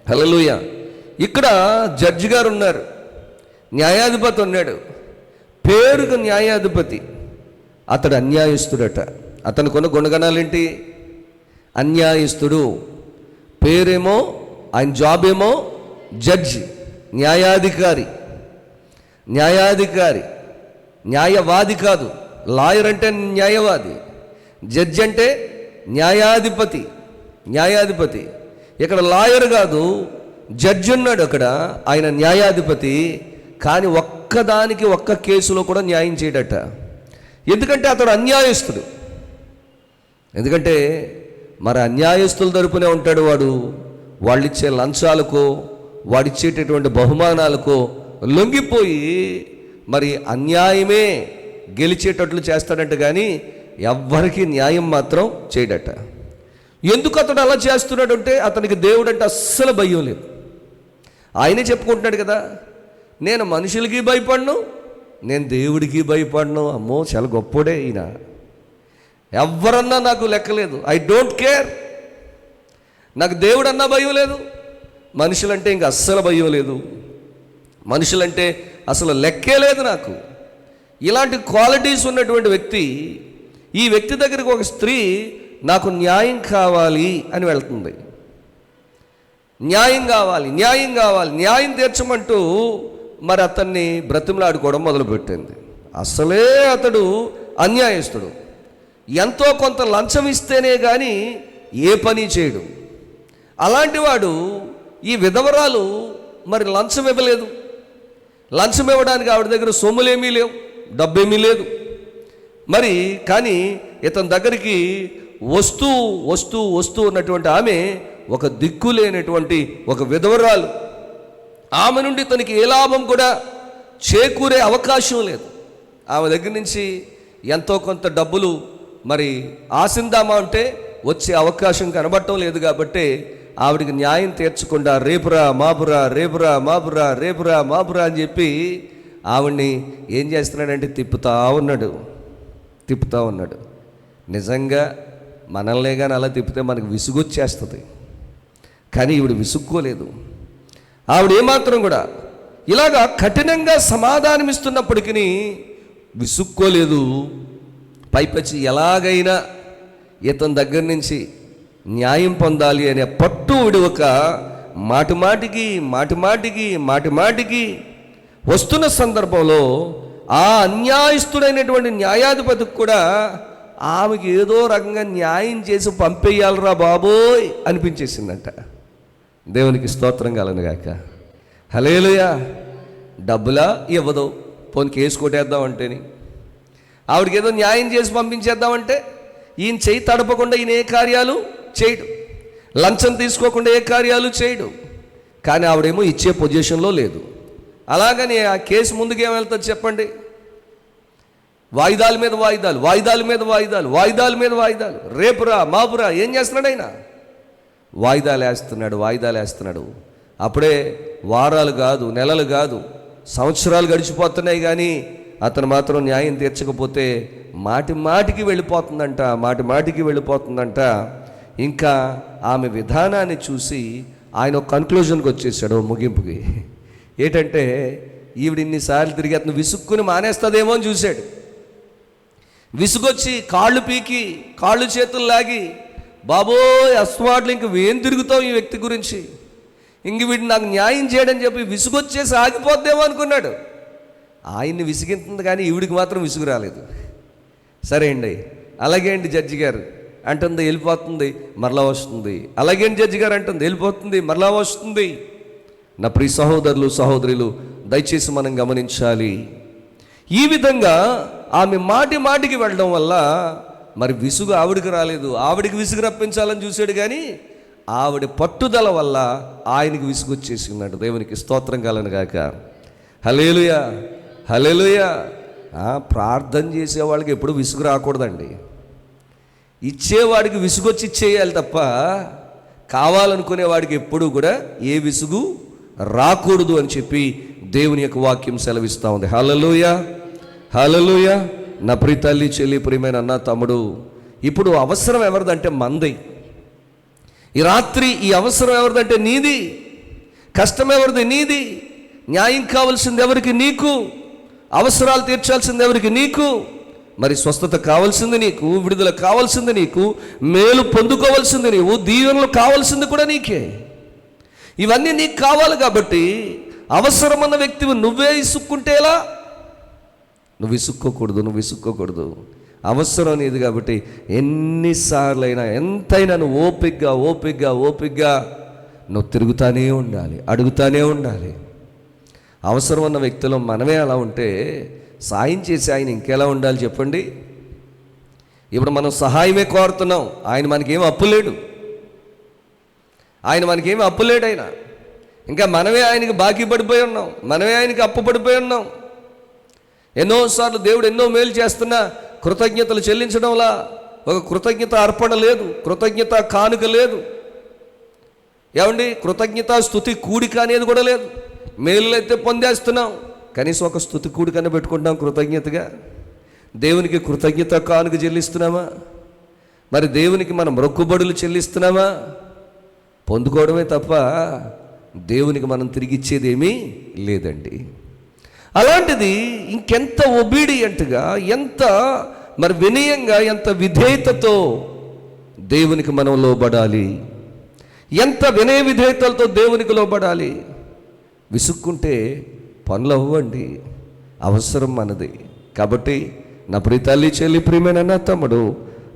హల్లెలూయా. ఇక్కడ జడ్జి గారు ఉన్నారు, న్యాయాధిపతి ఉన్నాడు. పేరుకు న్యాయాధిపతి, అతడు అన్యాయస్తుడట. అతనికి ఉన్న గుణగణాలేంటి? అన్యాయస్తుడు. పేరేమో, ఆయన జాబ్ ఏమో జడ్జి, న్యాయాధికారి. న్యాయవాది కాదు. లాయర్ అంటే న్యాయవాది, జడ్జి అంటే న్యాయాధిపతి. ఇక్కడ లాయర్ కాదు, జడ్జి ఉన్నాడు అక్కడ, ఆయన న్యాయాధిపతి. కానీ ఒక్క కేసులో కూడా న్యాయం చేయడట. ఎందుకంటే అతడు అన్యాయస్తుడు. ఎందుకంటే మరి అన్యాయస్తుల తరపునే ఉంటాడు వాడు. వాళ్ళిచ్చే లంచాలకో, వాడిచ్చేటటువంటి బహుమానాలకో లొంగిపోయి మరి అన్యాయమే గెలిచేటట్లు చేస్తాడంట, కానీ ఎవ్వరికి న్యాయం మాత్రం చేయడట. ఎందుకు అతడు అలా చేస్తున్నాడంటే అతనికి దేవుడు అంటే అస్సలు భయం లేదు. ఆయనే చెప్పుకుంటున్నాడు కదా, నేను మనుషులకి భయపడను, నేను దేవుడికి భయపడను. అమ్మో చాలా గొప్పోడే ఈయన. ఎవరన్నా నాకు లెక్కలేదు, ఐ డోంట్ కేర్. నాకు దేవుడు అన్నా భయం లేదు, మనుషులంటే ఇంక అస్సలు భయం లేదు, మనుషులంటే అసలు లెక్కే లేదు నాకు. ఇలాంటి క్వాలిటీస్ ఉన్నటువంటి వ్యక్తి, ఈ వ్యక్తి దగ్గరికి ఒక స్త్రీ నాకు న్యాయం కావాలి అని వెళ్తుంది. న్యాయం కావాలి, న్యాయం తీర్చమంటూ మరి అతన్ని బ్రతిమలాడుకోవడం మొదలుపెట్టింది. అసలే అతడు అన్యాయస్తుడు. ఎంతో కొంత లంచం ఇస్తేనే కానీ ఏ పని చేయడు. అలాంటి వాడు, ఈ విధవరాలు మరి లంచం ఇవ్వలేదు. లంచం ఇవ్వడానికి ఆవిడ దగ్గర సొమ్ములేమీ లేవు, డబ్బేమీ లేదు. మరి కానీ ఇతని దగ్గరికి వస్తూ ఉన్నటువంటి ఆమె ఒక దిక్కులేనటువంటి ఒక విధవరాలు. ఆమె నుండి తనకి ఏ లాభం కూడా చేకూరే అవకాశం లేదు. ఆమె దగ్గర నుంచి ఎంతో కొంత డబ్బులు మరి ఆశిందామా అంటే వచ్చే అవకాశం కనబడటం లేదు. కాబట్టి ఆవిడికి న్యాయం తీర్చకుండా రేపురా మాపురా అని చెప్పి ఆవిడ్ని ఏం చేస్తున్నాడంటే తిప్పుతా ఉన్నాడు. నిజంగా మనల్నే కానీ అలా తిప్పితే మనకు విసుగొచ్చేస్తుంది. కానీ ఈవిడ విసుక్కోలేదు. ఆవిడ ఏమాత్రం కూడా ఇలాగా కఠినంగా సమాధానమిస్తున్నప్పటికీ విసుక్కోలేదు. పైపచ్చి ఎలాగైనా ఇతని దగ్గర నుంచి న్యాయం పొందాలి అనే పట్టు విడవక మాటిమాటికి వస్తున్న సందర్భంలో ఆ అన్యాయస్తుడైనటువంటి న్యాయాధిపతికి కూడా ఆమెకి ఏదో రకంగా న్యాయం చేసి పంపేయాలరా బాబోయ్ అనిపించేసిందంట. దేవునికి స్తోత్రం కలుగుగాక. హల్లెలూయా. డబ్బులా ఇవ్వదు, పోనీ కేసు కొట్టేద్దామంటేని, ఆవిడకి ఏదో న్యాయం చేసి పంపించేద్దామంటే ఈయన చేయి తడపకుండా ఈయన ఏ కార్యాలు చేయడు, లంచం తీసుకోకుండా ఏ కార్యాలు చేయడు. కానీ ఆవిడేమో ఇచ్చే పొజిషన్లో లేదు. అలాగని ఆ కేసు ముందుకు ఏం వెళ్తుంది చెప్పండి? వాయిదాల మీద వాయిదాలు, రేపురా మాపురా. ఏం చేస్తున్నాడు ఆయన? వాయిదాలు వేస్తున్నాడు. అప్పుడే వారాలు కాదు, నెలలు కాదు, సంవత్సరాలు గడిచిపోతున్నాయి. కానీ అతను మాత్రం న్యాయం తీర్చకపోతే మాటిమాటికి వెళ్ళిపోతుందంట. ఇంకా ఆమె విధానాన్ని చూసి ఆయన ఒక కన్క్లూజన్కి వచ్చేసాడు, ముగింపుకి. ఏంటంటే ఈవిడ ఇన్నిసార్లు తిరిగి అతను విసుక్కుని మానేస్తుందేమో అని చూశాడు. విసుగొచ్చి కాళ్ళు పీకి కాళ్ళు చేతులు లాగి, బాబోయ్ అస్మాట్లు ఇంక ఏం తిరుగుతావు ఈ వ్యక్తి గురించి, ఇంక వీడిని నాకు న్యాయం చేయడని చెప్పి విసుగొచ్చేసి ఆగిపోద్దేమో అనుకున్నాడు. ఆయన్ని విసిగింతుంది కానీ ఈవిడికి మాత్రం విసుగు రాలేదు. సరే అండి, అలాగే అండి జడ్జి గారు అంటుంది, వెళ్ళిపోతుంది, మరలా వస్తుంది. అలాగే అండి జడ్జి గారు అంటుంది, వెళ్ళిపోతుంది, మరలా వస్తుంది. నా ప్రియ సహోదరులు సహోదరులు, దయచేసి మనం గమనించాలి. ఈ విధంగా ఆమె మాటికి వెళ్ళడం వల్ల మరి విసుగు ఆవిడికి రాలేదు. ఆవిడికి విసుగు రప్పించాలని చూశాడు కానీ ఆవిడ పట్టుదల వల్ల ఆయనకి విసుగు వచ్చేసి ఉన్నాడు. దేవునికి స్తోత్రం కలను గాక. హల్లెలూయా, హల్లెలూయా. ప్రార్థన చేసేవాళ్ళకి ఎప్పుడు విసుగు రాకూడదండి. ఇచ్చేవాడికి విసుగొచ్చి ఇచ్చేయాలి తప్ప కావాలనుకునేవాడికి ఎప్పుడు కూడా ఏ విసుగు రాకూడదు అని చెప్పి దేవుని యొక్క వాక్యం సెలవిస్తూ ఉంది. హల్లెలూయా, హల్లెలూయా. నా ప్రియ తల్లి, చెల్లి, ప్రియమైన అన్న, తమ్ముడు, ఇప్పుడు అవసరం ఎవరిదంటే మంది. ఈ రాత్రి ఈ అవసరం ఎవరిదంటే నీది. కష్టం ఎవరిది? నీది. న్యాయం కావాల్సింది ఎవరికి? నీకు. అవసరాలు తీర్చాల్సింది ఎవరికి? నీకు. మరి స్వస్థత కావాల్సింది నీకు, విడుదల కావాల్సింది నీకు, మేలు పొందుకోవాల్సింది నీవు, దీవెనలు కావాల్సింది కూడా నీకే. ఇవన్నీ నీకు కావాలి కాబట్టి అవసరమన్న వ్యక్తివి నువ్వే ఇసుక్కుంటే ఎలా? నువ్వు విసుక్కోకూడదు. అవసరం అనేది కాబట్టి ఎన్నిసార్లైనా ఎంతైనా నువ్వు ఓపిగ్గా నువ్వు తిరుగుతానే ఉండాలి, అడుగుతానే ఉండాలి. అవసరం ఉన్న వ్యక్తులు మనమే అలా ఉంటే సాయం చేసి ఆయన ఇంకెలా ఉండాలి చెప్పండి? ఇప్పుడు మనం సహాయమే కోరుతున్నాం, ఆయన మనకేం అప్పులేడు. ఆయన ఇంకా మనమే ఆయనకి బాకీ పడిపోయి ఉన్నాం, మనమే ఆయనకి అప్పు పడిపోయి ఉన్నాం. ఎన్నోసార్లు దేవుడు ఎన్నో మేలు చేస్తున్నా కృతజ్ఞతలు చెల్లించడంలా ఒక కృతజ్ఞత అర్పణ లేదు, కృతజ్ఞత కానుక లేదు. ఏమండి, కృతజ్ఞత స్తుతి కూడిక అనేది కూడా లేదు. మేలు అయితే పొందేస్తున్నాం, కనీసం ఒక స్తుతి కూడికనే పెట్టుకుంటున్నాం కృతజ్ఞతగా. దేవునికి కృతజ్ఞత కానుక చెల్లిస్తున్నామా? మరి దేవునికి మనం మొక్కుబడులు చెల్లిస్తున్నామా? పొందుకోవడమే తప్ప దేవునికి మనం తిరిగి ఇచ్చేది ఏమీ లేదండి. అలాంటిది ఇంకెంత ఒబీడియంట్గా, ఎంత మరి వినయంగా, ఎంత విధేయతతో దేవునికి మనం లోబడాలి, ఎంత వినయ విధేయతలతో దేవునికి లోబడాలి. విసుక్కుంటే పనులు అవ్వండి, అవసరం మనది. కాబట్టి నా ప్రియ తల్లి, చెల్లి, ప్రియమైన నా తమ్ముడు,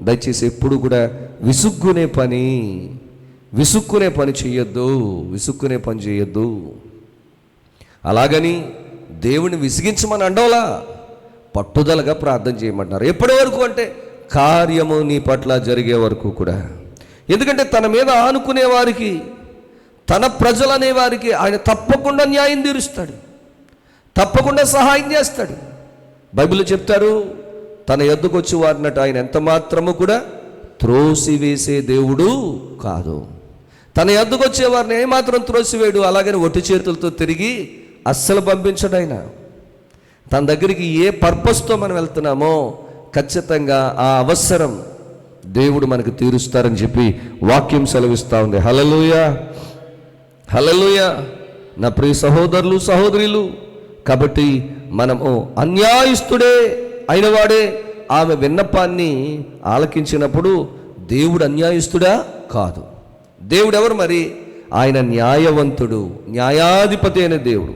దయచేసి ఎప్పుడు కూడా విసుక్కునే పని చేయొద్దు. అలాగని దేవుని విసిగించమని అండవలా, పట్టుదలగా ప్రార్థన చేయమంటున్నారు. ఎప్పటి వరకు అంటే కార్యము నీ పట్ల జరిగే వరకు కూడా. ఎందుకంటే తన మీద ఆనుకునే వారికి, తన ప్రజలు అనే వారికి ఆయన తప్పకుండా న్యాయం తీరుస్తాడు, తప్పకుండా సహాయం చేస్తాడు. బైబిల్లో చెప్తారు, తన యొద్దకు వచ్చి వారినట్టు ఆయన ఎంత మాత్రము కూడా త్రోసివేసే దేవుడు కాదు. తన యొద్దకు వచ్చే వారిని ఏమాత్రం త్రోసివేయడు. అలాగని ఒట్టి చేతులతో తిరిగి అస్సలు పంపించడు ఆయన. తన దగ్గరికి ఏ పర్పస్తో మనం వెళ్తున్నామో ఖచ్చితంగా ఆ అవసరం దేవుడు మనకు తీరుస్తారని చెప్పి వాక్యం సెలవిస్తూ ఉంది. హల్లెలూయా, హల్లెలూయా. నా ప్రియ సహోదరులు సహోదరులు, కాబట్టి మనము అన్యాయస్తుడే అయినవాడే ఆమె విన్నపాన్ని ఆలకించినప్పుడు దేవుడు అన్యాయస్తుడా? కాదు. దేవుడు ఎవరు మరి? ఆయన న్యాయవంతుడు, న్యాయాధిపతి అయిన దేవుడు.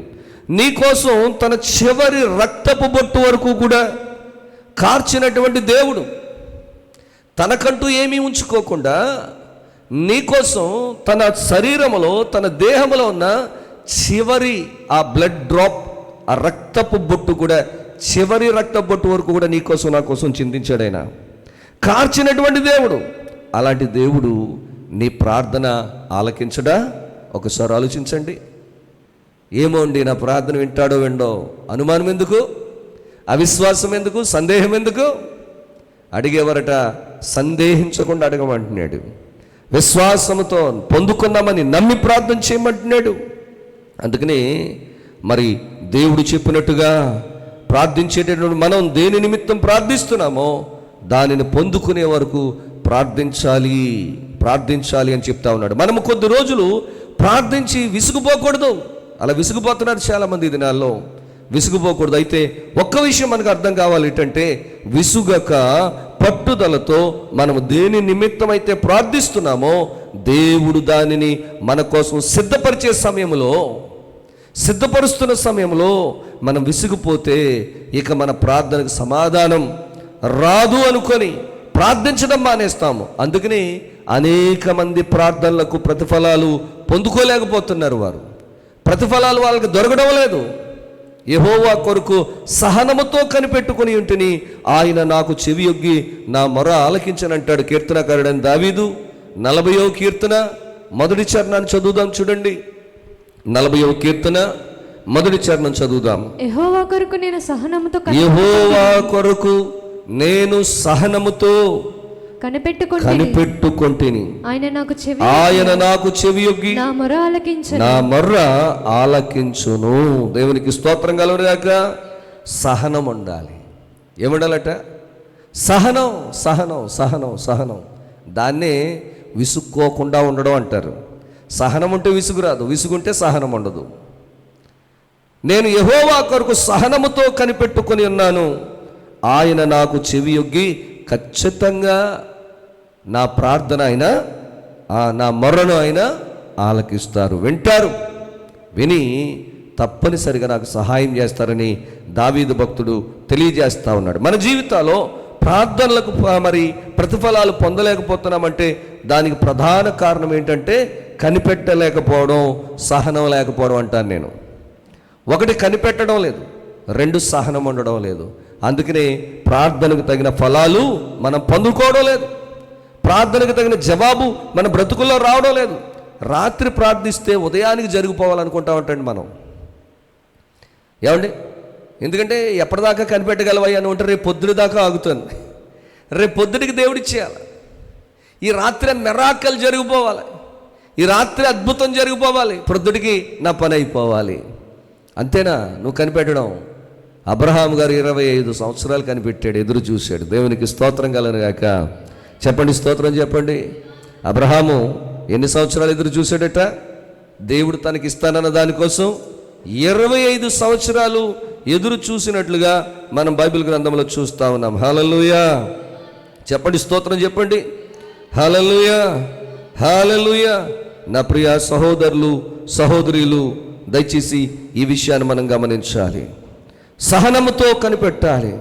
నీకోసం తన చివరి రక్తపు బొట్టు వరకు కూడా కార్చినటువంటి దేవుడు, తనకంటూ ఏమీ ఉంచుకోకుండా నీకోసం తన శరీరములో, తన దేహంలో ఉన్న చివరి ఆ బ్లడ్ డ్రాప్, ఆ రక్తపు బొట్టు కూడా, చివరి రక్తపు బొట్టు వరకు కూడా నీకోసం నా కోసం చిందించాడు ఆయన. కార్చినటువంటి దేవుడు. అలాంటి దేవుడు నీ ప్రార్థన ఆలకించడా? ఒకసారి ఆలోచించండి. ఏమో అండి, నా ప్రార్థన వింటాడో విండో, అనుమానం ఎందుకు, అవిశ్వాసం ఎందుకు, సందేహం ఎందుకు? అడిగేవరట సందేహించకుండా అడగమంటున్నాడు, విశ్వాసంతో పొందుకున్నామని నమ్మి ప్రార్థన చేయమంటున్నాడు. అందుకని మరి దేవుడు చెప్పినట్టుగా ప్రార్థించేటటువంటి మనం దేని నిమిత్తం ప్రార్థిస్తున్నామో దానిని పొందుకునే వరకు ప్రార్థించాలి అని చెప్తా ఉన్నాడు. మనము కొద్ది రోజులు ప్రార్థించి విసుగుపోకూడదు. అలా విసుగుపోతున్నారు చాలామంది దినాల్లో. విసుగుపోకూడదు. అయితే ఒక్క విషయం మనకు అర్థం కావాలి, ఏంటంటే విసుగక పట్టుదలతో మనము దేని నిమిత్తం అయితే ప్రార్థిస్తున్నామో దేవుడు దానిని మన కోసం సిద్ధపరుస్తున్న సమయంలో మనం విసిగిపోతే ఇక మన ప్రార్థనకు సమాధానం రాదు అనుకొని ప్రార్థించడం మానేస్తాము. అందుకని అనేక మంది ప్రార్థనలకు ప్రతిఫలాలు పొందుకోలేకపోతున్నారు. వారు ప్రతిఫలాలు వాళ్ళకి దొరకడం లేదు. యెహోవా కొరకు సహనముతో కనిపెట్టుకుని ఉంటిని, ఆయన నాకు చెవియొగ్గి నా మొర ఆలకించనంటాడు కీర్తనకారుడైన దావీదు. 40వ కీర్తన మొదటి చరణాన్ని చదువుదాం. చూడండి, 40వ కీర్తన మొదటి చరణం చదువుదాం. యెహోవా కొరకు నేను సహనముతో కనిపెట్టుకొంటిని, ఆయన నాకు చెవియొగ్గి నా మొర్ర ఆలకించును. దేవునికి స్తోత్రం కలుగుగాక. సహనం ఉండాలి. ఏముండాలట? సహనం, సహనం, సహనం, సహనం. దాన్నే విసుక్కోకుండా ఉండడం అంటారు. సహనం ఉంటే విసుగు రాదు, విసుగుంటే సహనం ఉండదు. నేను యెహోవా కొరకు సహనముతో కనిపెట్టుకొని ఉన్నాను, ఆయన నాకు చెవియొగ్గి ఖచ్చితంగా నా ప్రార్థన అయినా నా మొర్రను అయినా ఆలకిస్తారు, వింటారు. విని తప్పనిసరిగా నాకు సహాయం చేస్తారని దావీదు భక్తుడు తెలియజేస్తూ ఉన్నాడు. మన జీవితాల్లో ప్రార్థనలకు మరి ప్రతిఫలాలు పొందలేకపోతున్నామంటే దానికి ప్రధాన కారణం ఏంటంటే కనిపెట్టలేకపోవడం, సహనం లేకపోవడం అంటాను నేను. ఒకటి కనిపెట్టడం లేదు, 2 సహనం ఉండడం లేదు. అందుకనే ప్రార్థనకు తగిన ఫలాలు మనం పొందుకోవడం లేదు, ప్రార్థనకు తగిన జవాబు మన బ్రతుకుల్లో రావడం లేదు. రాత్రి ప్రార్థిస్తే ఉదయానికి జరిగిపోవాలనుకుంటా ఉంటాండి మనం. ఏమండి? ఎందుకంటే ఎప్పటిదాకా కనిపెట్టగలవయ్యా అని ఉంటే రేపు పొద్దున దాకా ఆగుతుంది. రేపు పొద్దుడికి దేవుడిచ్చేయాలి. ఈ రాత్రి మిరాకల్ జరిగిపోవాలి, ఈ రాత్రి అద్భుతం జరిగిపోవాలి, పొద్దుడికి నా పని అయిపోవాలి. అంతేనా నువ్వు కనిపెట్టడం? అబ్రహాం గారు 25 సంవత్సరాలు కనిపెట్టాడు, ఎదురు చూశాడు. దేవునికి స్తోత్రం కలుగుగాక. చెప్పండి, స్తోత్రం చెప్పండి. అబ్రహాము ఎన్ని సంవత్సరాలు ఎదురు చూశాడట? దేవుడు తనకి ఇస్తానన్న దానికోసం 25 సంవత్సరాలు ఎదురు చూసినట్లుగా మనం బైబిల్ గ్రంథంలో చూస్తూ ఉన్నాం. హల్లెలూయా. చెప్పండి, స్తోత్రం చెప్పండి. హల్లెలూయా, హల్లెలూయా. నా ప్రియ సహోదరులు సహోదరులు, దయచేసి ఈ విషయాన్ని మనం గమనించాలి. సహనముతో కనిపెట్టాలి.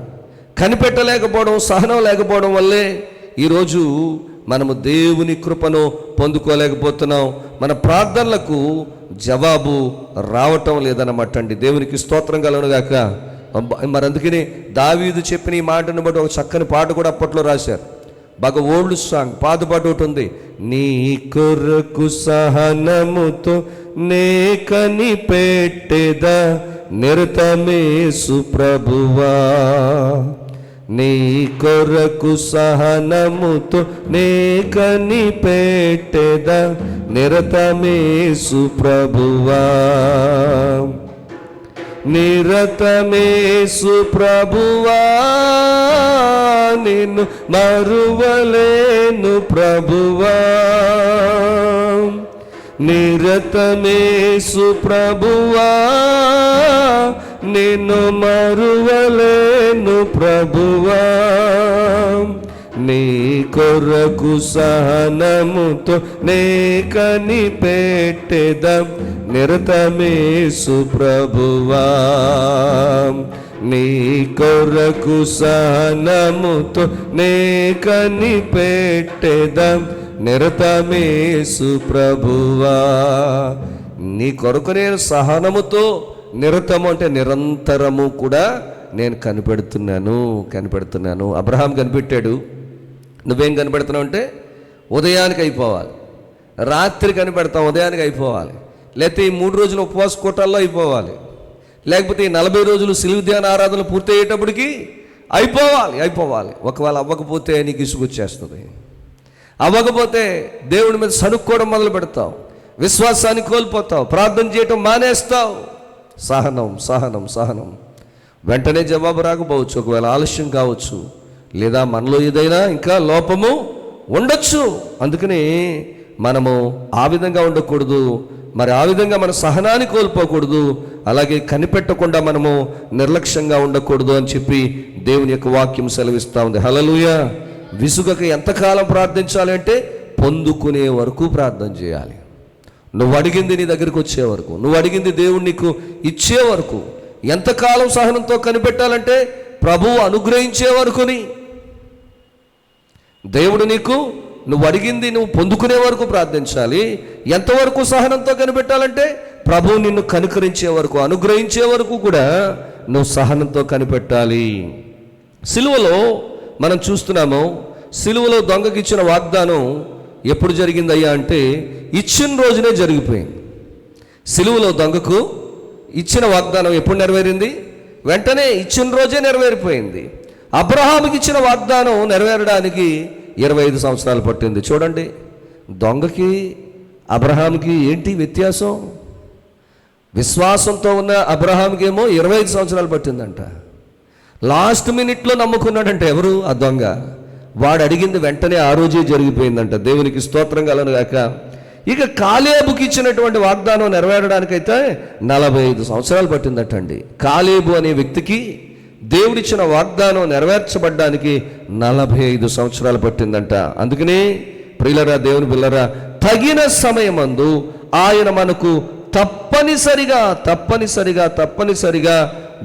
కనిపెట్టలేకపోవడం, సహనం లేకపోవడం వల్లే ఈరోజు మనము దేవుని కృపను పొందుకోలేకపోతున్నాం. మన ప్రార్థనలకు జవాబు రావటం లేదన్నమాట అండి. దేవునికి స్తోత్రం కలుగుగాక. మరి అందుకని దావీదు చెప్పిన ఈ మాటను బట్టి ఒక చక్కని పాట కూడా అప్పట్లో రాశారు. బాగా ఓల్డ్ సాంగ్, పాత ఒకటి ఉంది. నీ కొరకు సహనముతో నే కనిపెట్టెదా నిరతమేసు ప్రభువా, నీ కొరకు సహనముతో నే కనిపెట్టెదా నిరతమేసు ప్రభువా, నిరతమేసు ప్రభువా, నిన్ను మరువలేను ప్రభువా, నిరతమేసు ప్రభువా, నిన్ను మరువలేను ప్రభువా, నీ కొరకు సహనముతో నే కనిపెట్టెదా నిరతమేసు ప్రభువా, నీ కొరకు సహనముతో నే కనిపెట్టెదా నిరతమేసు ప్రభువా. నీ కొరకు నేను సహనముతో, నిరతము అంటే నిరంతరము కూడా నేను కనిపెడుతున్నాను. అబ్రహాం కనిపెట్టాడు. నువ్వేం కనిపెడుతున్నావు అంటే ఉదయానికి అయిపోవాలి, రాత్రి కనిపెడతాం ఉదయానికి అయిపోవాలి, లేకపోతే ఈ 3 రోజులు ఉపవాస కూటాల్లో అయిపోవాలి, లేకపోతే ఈ 40 రోజులు సిలువ ధ్యాన ఆరాధనలు పూర్తి అయ్యేటప్పటికి అయిపోవాలి. ఒకవేళ అవ్వకపోతే నీకు ఇసుకొచ్చేస్తుంది. అవ్వకపోతే దేవుడి మీద సనుక్కోవడం మొదలు పెడతావు, విశ్వాసాన్ని కోల్పోతావు, ప్రార్థన చేయటం మానేస్తావు. సహనం, సహనం, సహనం. వెంటనే జవాబు రాకపోవచ్చు, ఒకవేళ ఆలస్యం కావచ్చు, లేదా మనలో ఏదైనా ఇంకా లోపము ఉండొచ్చు. అందుకని మనము ఆ విధంగా ఉండకూడదు, మరి ఆ విధంగా మన సహనాన్ని కోల్పోకూడదు, అలాగే కనిపెట్టకుండా మనము నిర్లక్ష్యంగా ఉండకూడదు అని చెప్పి దేవుని యొక్క వాక్యం సెలవిస్తూ ఉంది. హల్లెలూయా. విసుగక ఎంతకాలం ప్రార్థించాలి అంటే పొందుకునే వరకు ప్రార్థన చేయాలి. నువ్వు అడిగింది నీ దగ్గరికి వచ్చే వరకు, నువ్వు అడిగింది దేవుడు నీకు ఇచ్చే వరకు. ఎంతకాలం సహనంతో కనిపెట్టాలంటే ప్రభువు అనుగ్రహించే వరకుని. దేవుడు నీకు నువ్వు అడిగింది నువ్వు పొందుకునే వరకు ప్రార్థించాలి. ఎంతవరకు సహనంతో కనిపెట్టాలంటే ప్రభువు నిన్ను కనుకరించే వరకు, అనుగ్రహించే వరకు కూడా నువ్వు సహనంతో కనిపెట్టాలి. సిలువలో మనం చూస్తున్నాము, సిలువలో దొంగకి ఇచ్చిన వాగ్దానం ఎప్పుడు జరిగిందయ్యా అంటే ఇచ్చిన రోజునే జరిగిపోయింది. సిలువలో దొంగకు ఇచ్చిన వాగ్దానం ఎప్పుడు నెరవేరింది? వెంటనే ఇచ్చిన రోజే నెరవేరిపోయింది. అబ్రహాముకి ఇచ్చిన వాగ్దానం నెరవేరడానికి 25 సంవత్సరాలు పట్టింది. చూడండి, దొంగకి అబ్రహాముకి ఏంటి వ్యత్యాసం? విశ్వాసంతో ఉన్న అబ్రహాముకి ఏమో 25 సంవత్సరాలు పట్టిందంట. లాస్ట్ మినిట్లో నమ్ముకున్నాడంటే ఎవరు? ఆ దొంగ. వాడు అడిగింది వెంటనే ఆ రోజే జరిగిపోయిందంట. దేవునికి స్తోత్రం కలను గాక. ఇక కాలేబుకి ఇచ్చినటువంటి వాగ్దానం నెరవేరడానికైతే 45 సంవత్సరాలు పట్టిందటండి. కాలేబు అనే వ్యక్తికి దేవుడిచ్చిన వాగ్దానం నెరవేర్చబడ్డానికి 45 సంవత్సరాలు పట్టిందంట. అందుకనే ప్రియులరా, దేవుని పిల్లరా, తగిన సమయమందు ఆయన మనకు తప్పనిసరిగా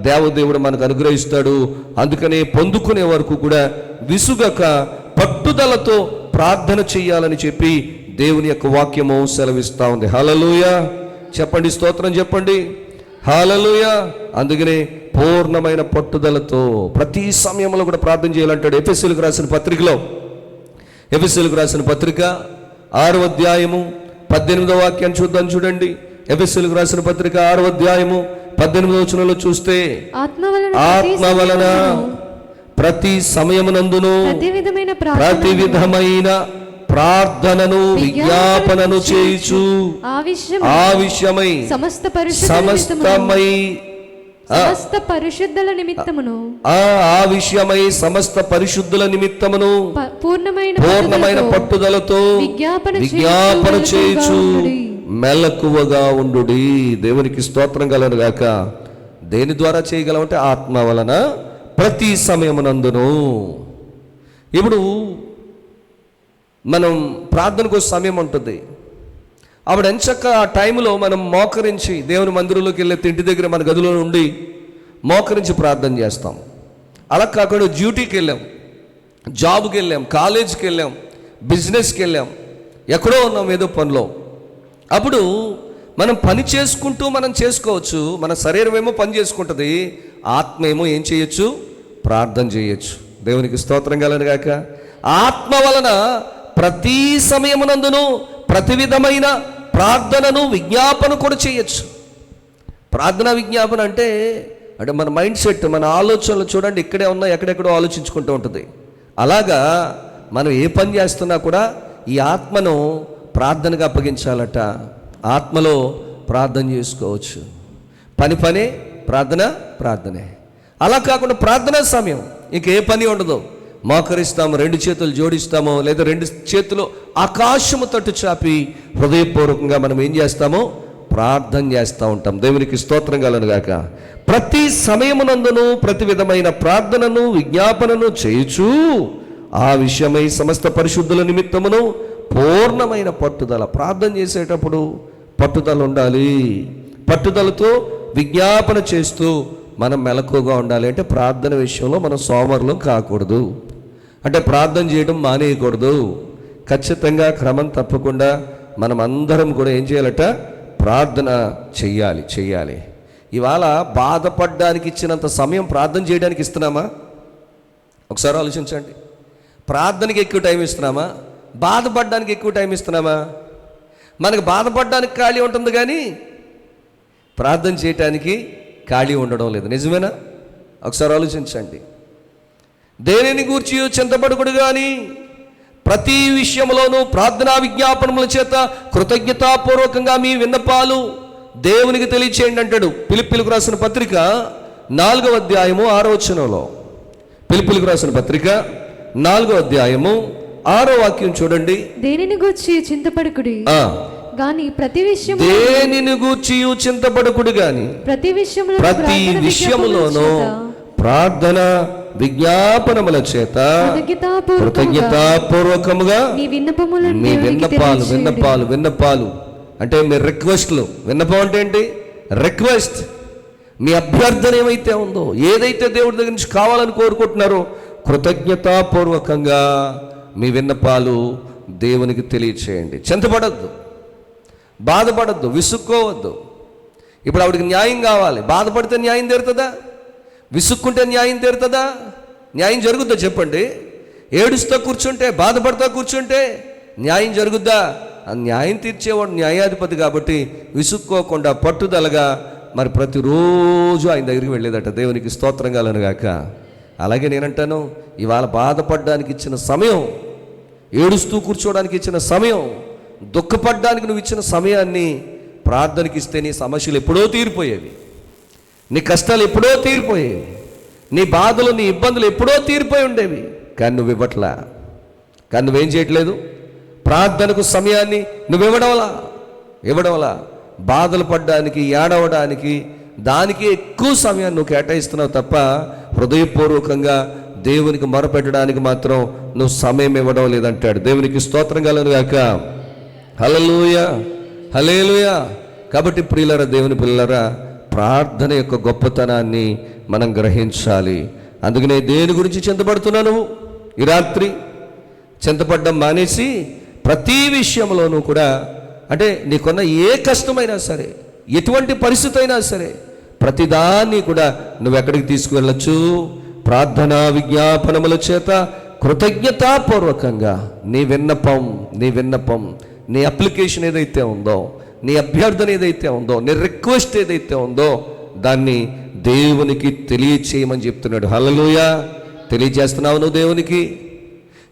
దేవదేవుడు మనకు అనుగ్రహిస్తాడు. అందుకనే పొందుకునే వరకు కూడా విసుగక పట్టుదలతో ప్రార్థన చెయ్యాలని చెప్పి దేవుని యొక్క వాక్యము సెలవిస్తూ ఉంది. హల్లెలూయా చెప్పండి, స్తోత్రం చెప్పండి, హల్లెలూయా. అందుకనే పూర్ణమైన పట్టుదలతో ప్రతి సమయంలో కూడా ప్రార్థన చేయాలంటాడు. ఎఫెసీయులకు రాసిన పత్రికలో, ఎఫెసీయులకు రాసిన పత్రిక 6వ అధ్యాయము 18వ వాక్యాన్ని చూద్దాం. చూడండి, ఎఫెసీయులకు రాసిన పత్రిక 6వ అధ్యాయము 18వ వచనంలో చూస్తే, ఆత్మ వలన ప్రతి సమయమునందును ప్రతి విధమైన ప్రార్థనను విజ్ఞాపనను చేయుచు ఆ విషయమై సమస్త పరిశుద్ధుల నిమిత్తమును పూర్ణమైన పట్టుదలతో విజ్ఞాపన చేయుచు మెలకువగా ఉండుడి. దేవునికి స్తోత్రం కలను గాక. దేని ద్వారా చేయగలమంటే ఆత్మ వలన ప్రతి సమయమునందును. ఇప్పుడు మనం ప్రార్థనకు సమయం ఉంటుంది. ఆవిడ ఎంచక్క ఆ టైంలో మనం మోకరించి దేవుని మందిరంలోకి వెళ్ళే ఇంటి దగ్గర మన గదిలో ఉండి మోకరించి ప్రార్థన చేస్తాం. అలా కాకుండా డ్యూటీకి వెళ్ళాం, జాబ్కి వెళ్ళాం, కాలేజీకి వెళ్ళాం, బిజినెస్కి వెళ్ళాం, ఎక్కడో ఉన్నాం ఏదో పనిలో. అప్పుడు మనం పని చేసుకుంటూ మనం చేసుకోవచ్చు. మన శరీరం ఏమో పని చేసుకుంటుంది, ఆత్మ ఏమో ఏం చేయొచ్చు? ప్రార్థన చేయొచ్చు. దేవునికి స్తోత్రం కలను గాక. ఆత్మ వలన ప్రతి సమయమునందును ప్రతి విధమైన ప్రార్థనను విజ్ఞాపన కూడా చేయొచ్చు. ప్రార్థన విజ్ఞాపన అంటే మన మైండ్ సెట్, మన ఆలోచనలు చూడండి ఇక్కడే ఉన్నా ఎక్కడెక్కడో ఆలోచించుకుంటూ ఉంటుంది. అలాగా మనం ఏ పని చేస్తున్నా కూడా ఈ ఆత్మను ప్రార్థనగా అప్పగించాలట. ఆత్మలో ప్రార్థన చేసుకోవచ్చు. పని ప్రార్థనే. అలా కాకుండా ప్రార్థనా సమయం ఇంకే పని ఉండదు. మోకరిస్తాము, 2 చేతులు జోడిస్తాము, లేదా 2 చేతులు ఆకాశము తట్టు చాపి హృదయపూర్వకంగా మనం ఏం చేస్తామో ప్రార్థన చేస్తూ ఉంటాం. దేవునికి స్తోత్రం కలను గాక. ప్రతి సమయమునందును ప్రతి విధమైన ప్రార్థనను విజ్ఞాపనను చేయుచు ఆ విషయమై సమస్త పరిశుద్ధుల నిమిత్తమును పూర్ణమైన పట్టుదల. ప్రార్థన చేసేటప్పుడు పట్టుదల ఉండాలి. పట్టుదలతో విజ్ఞాపన చేస్తూ మనం మెలకుగా ఉండాలి. అంటే ప్రార్థన విషయంలో మనం సోమరులం కాకూడదు. అంటే ప్రార్థన చేయడం మానేయకూడదు. ఖచ్చితంగా క్రమం తప్పకుండా మనం అందరం కూడా ఏం చేయాలట? ప్రార్థన చెయ్యాలి. ఇవాళ బాధపడడానికి ఇచ్చినంత సమయం ప్రార్థన చేయడానికి ఇస్తున్నామా? ఒకసారి ఆలోచించండి. ప్రార్థనకి ఎక్కువ టైం ఇస్తున్నామా? బాధపడడానికి ఎక్కువ టైం ఇస్తున్నామా? మనకు బాధపడడానికి ఖాళీ ఉంటుంది కానీ ప్రార్థన చేయటానికి ఖాళీ ఉండడం లేదు. నిజమేనా? ఒకసారి ఆలోచించండి. దేనిని గూర్చి చింతపడకుడు కానీ ప్రతి విషయంలోనూ ప్రార్థనా విజ్ఞాపనముల చేత కృతజ్ఞతాపూర్వకంగా మీ విన్నపాలు దేవునికి తెలియచేయండి అంటాడు. ఫిలిప్పీయులకు రాసిన పత్రిక 4వ అధ్యాయము 6వ వచనంలో. ఫిలిప్పీయులకు రాసిన పత్రిక 4వ అధ్యాయము 6వ వాక్యం చూడండి. దేనిని గూర్చి చింతపడకుడి గాని ప్రతి విషయము, దేనిని గూర్చి చింతపడకుడు గాని ప్రతి విషయములోనూ ప్రార్థన విజ్ఞాపనముల చేత కృతజ్ఞతాపూర్వకముగా మీ విన్నపాలు అంటే మీ రిక్వెస్ట్లు. విన్నపం అంటే ఏంటి? రిక్వెస్ట్. మీ అభ్యర్థన ఏమైతే ఉందో, ఏదైతే దేవుడి దగ్గర నుంచి కావాలని కోరుకుంటున్నారో కృతజ్ఞతాపూర్వకంగా మీ విన్నపాలు దేవునికి తెలియచేయండి. చింతపడద్దు, బాధపడద్దు, విసుక్కోవద్దు. ఇప్పుడు ఆవిడకి న్యాయం కావాలి. బాధపడితే న్యాయం తీరుతుందా? విసుక్కుంటే న్యాయం తీరుతుందా? న్యాయం జరుగుద్దా చెప్పండి? ఏడుస్తూ కూర్చుంటే, బాధపడుతూ కూర్చుంటే న్యాయం జరుగుద్దా? ఆ న్యాయం తీర్చేవాడు న్యాయాధిపతి కాబట్టి విసుక్కోకుండా పట్టుదలగా మరి ప్రతిరోజు ఆయన దగ్గరికి వెళ్ళేదట. దేవునికి స్తోత్రం కలుగుగాక. అలాగే నేనంటాను, ఇవాళ బాధపడడానికి ఇచ్చిన సమయం, ఏడుస్తూ కూర్చోవడానికి ఇచ్చిన సమయం, దుఃఖపడడానికి నువ్వు ఇచ్చిన సమయాన్ని ప్రార్థనకి ఇస్తే నీ సమస్యలు ఎప్పుడో తీరిపోయేవి, నీ కష్టాలు ఎప్పుడో తీరిపోయేవి, నీ బాధలు, నీ ఇబ్బందులు ఎప్పుడో తీరిపోయి ఉండేవి. కానీ నువ్వు ఇవ్వట్లా. కానీ నువ్వేం చేయట్లేదు? ప్రార్థనకు సమయాన్ని నువ్వు ఇవ్వడంలా బాధలు పడ్డానికి, ఏడవడానికి, దానికి ఎక్కువ సమయాన్ని నువ్వు కేటాయిస్తున్నావు తప్ప హృదయపూర్వకంగా దేవునికి మొరపెట్టడానికి మాత్రం నువ్వు సమయం ఇవ్వడం లేదంటాడు. దేవునికి స్తోత్రం కలుగుగాక. హల్లెలూయా, హల్లెలూయా. కాబట్టి ప్రియులారా, దేవుని పిల్లలారా, ప్రార్థన యొక్క గొప్పతనాన్ని మనం గ్రహించాలి. అందుకనే దేని గురించి చింతపడుతున్నాను ఈ రాత్రి? చింతపడడం మానేసి ప్రతి విషయంలోనూ కూడా, అంటే నీకున్న ఏ కష్టమైనా సరే, ఎటువంటి పరిస్థితి అయినా సరే, ప్రతిదాన్ని కూడా నువ్వెక్కడికి తీసుకువెళ్ళచ్చు? ప్రార్థనా విజ్ఞాపనముల చేత కృతజ్ఞతాపూర్వకంగా నీ విన్నపం, నీ అప్లికేషన్ ఏదైతే ఉందో, నీ అభ్యర్థన ఏదైతే ఉందో, నీ రిక్వెస్ట్ ఏదైతే ఉందో దాన్ని దేవునికి తెలియచేయమని చెప్తున్నాడు. హల్లెలూయా. తెలియజేస్తున్నావు నువ్వు దేవునికి?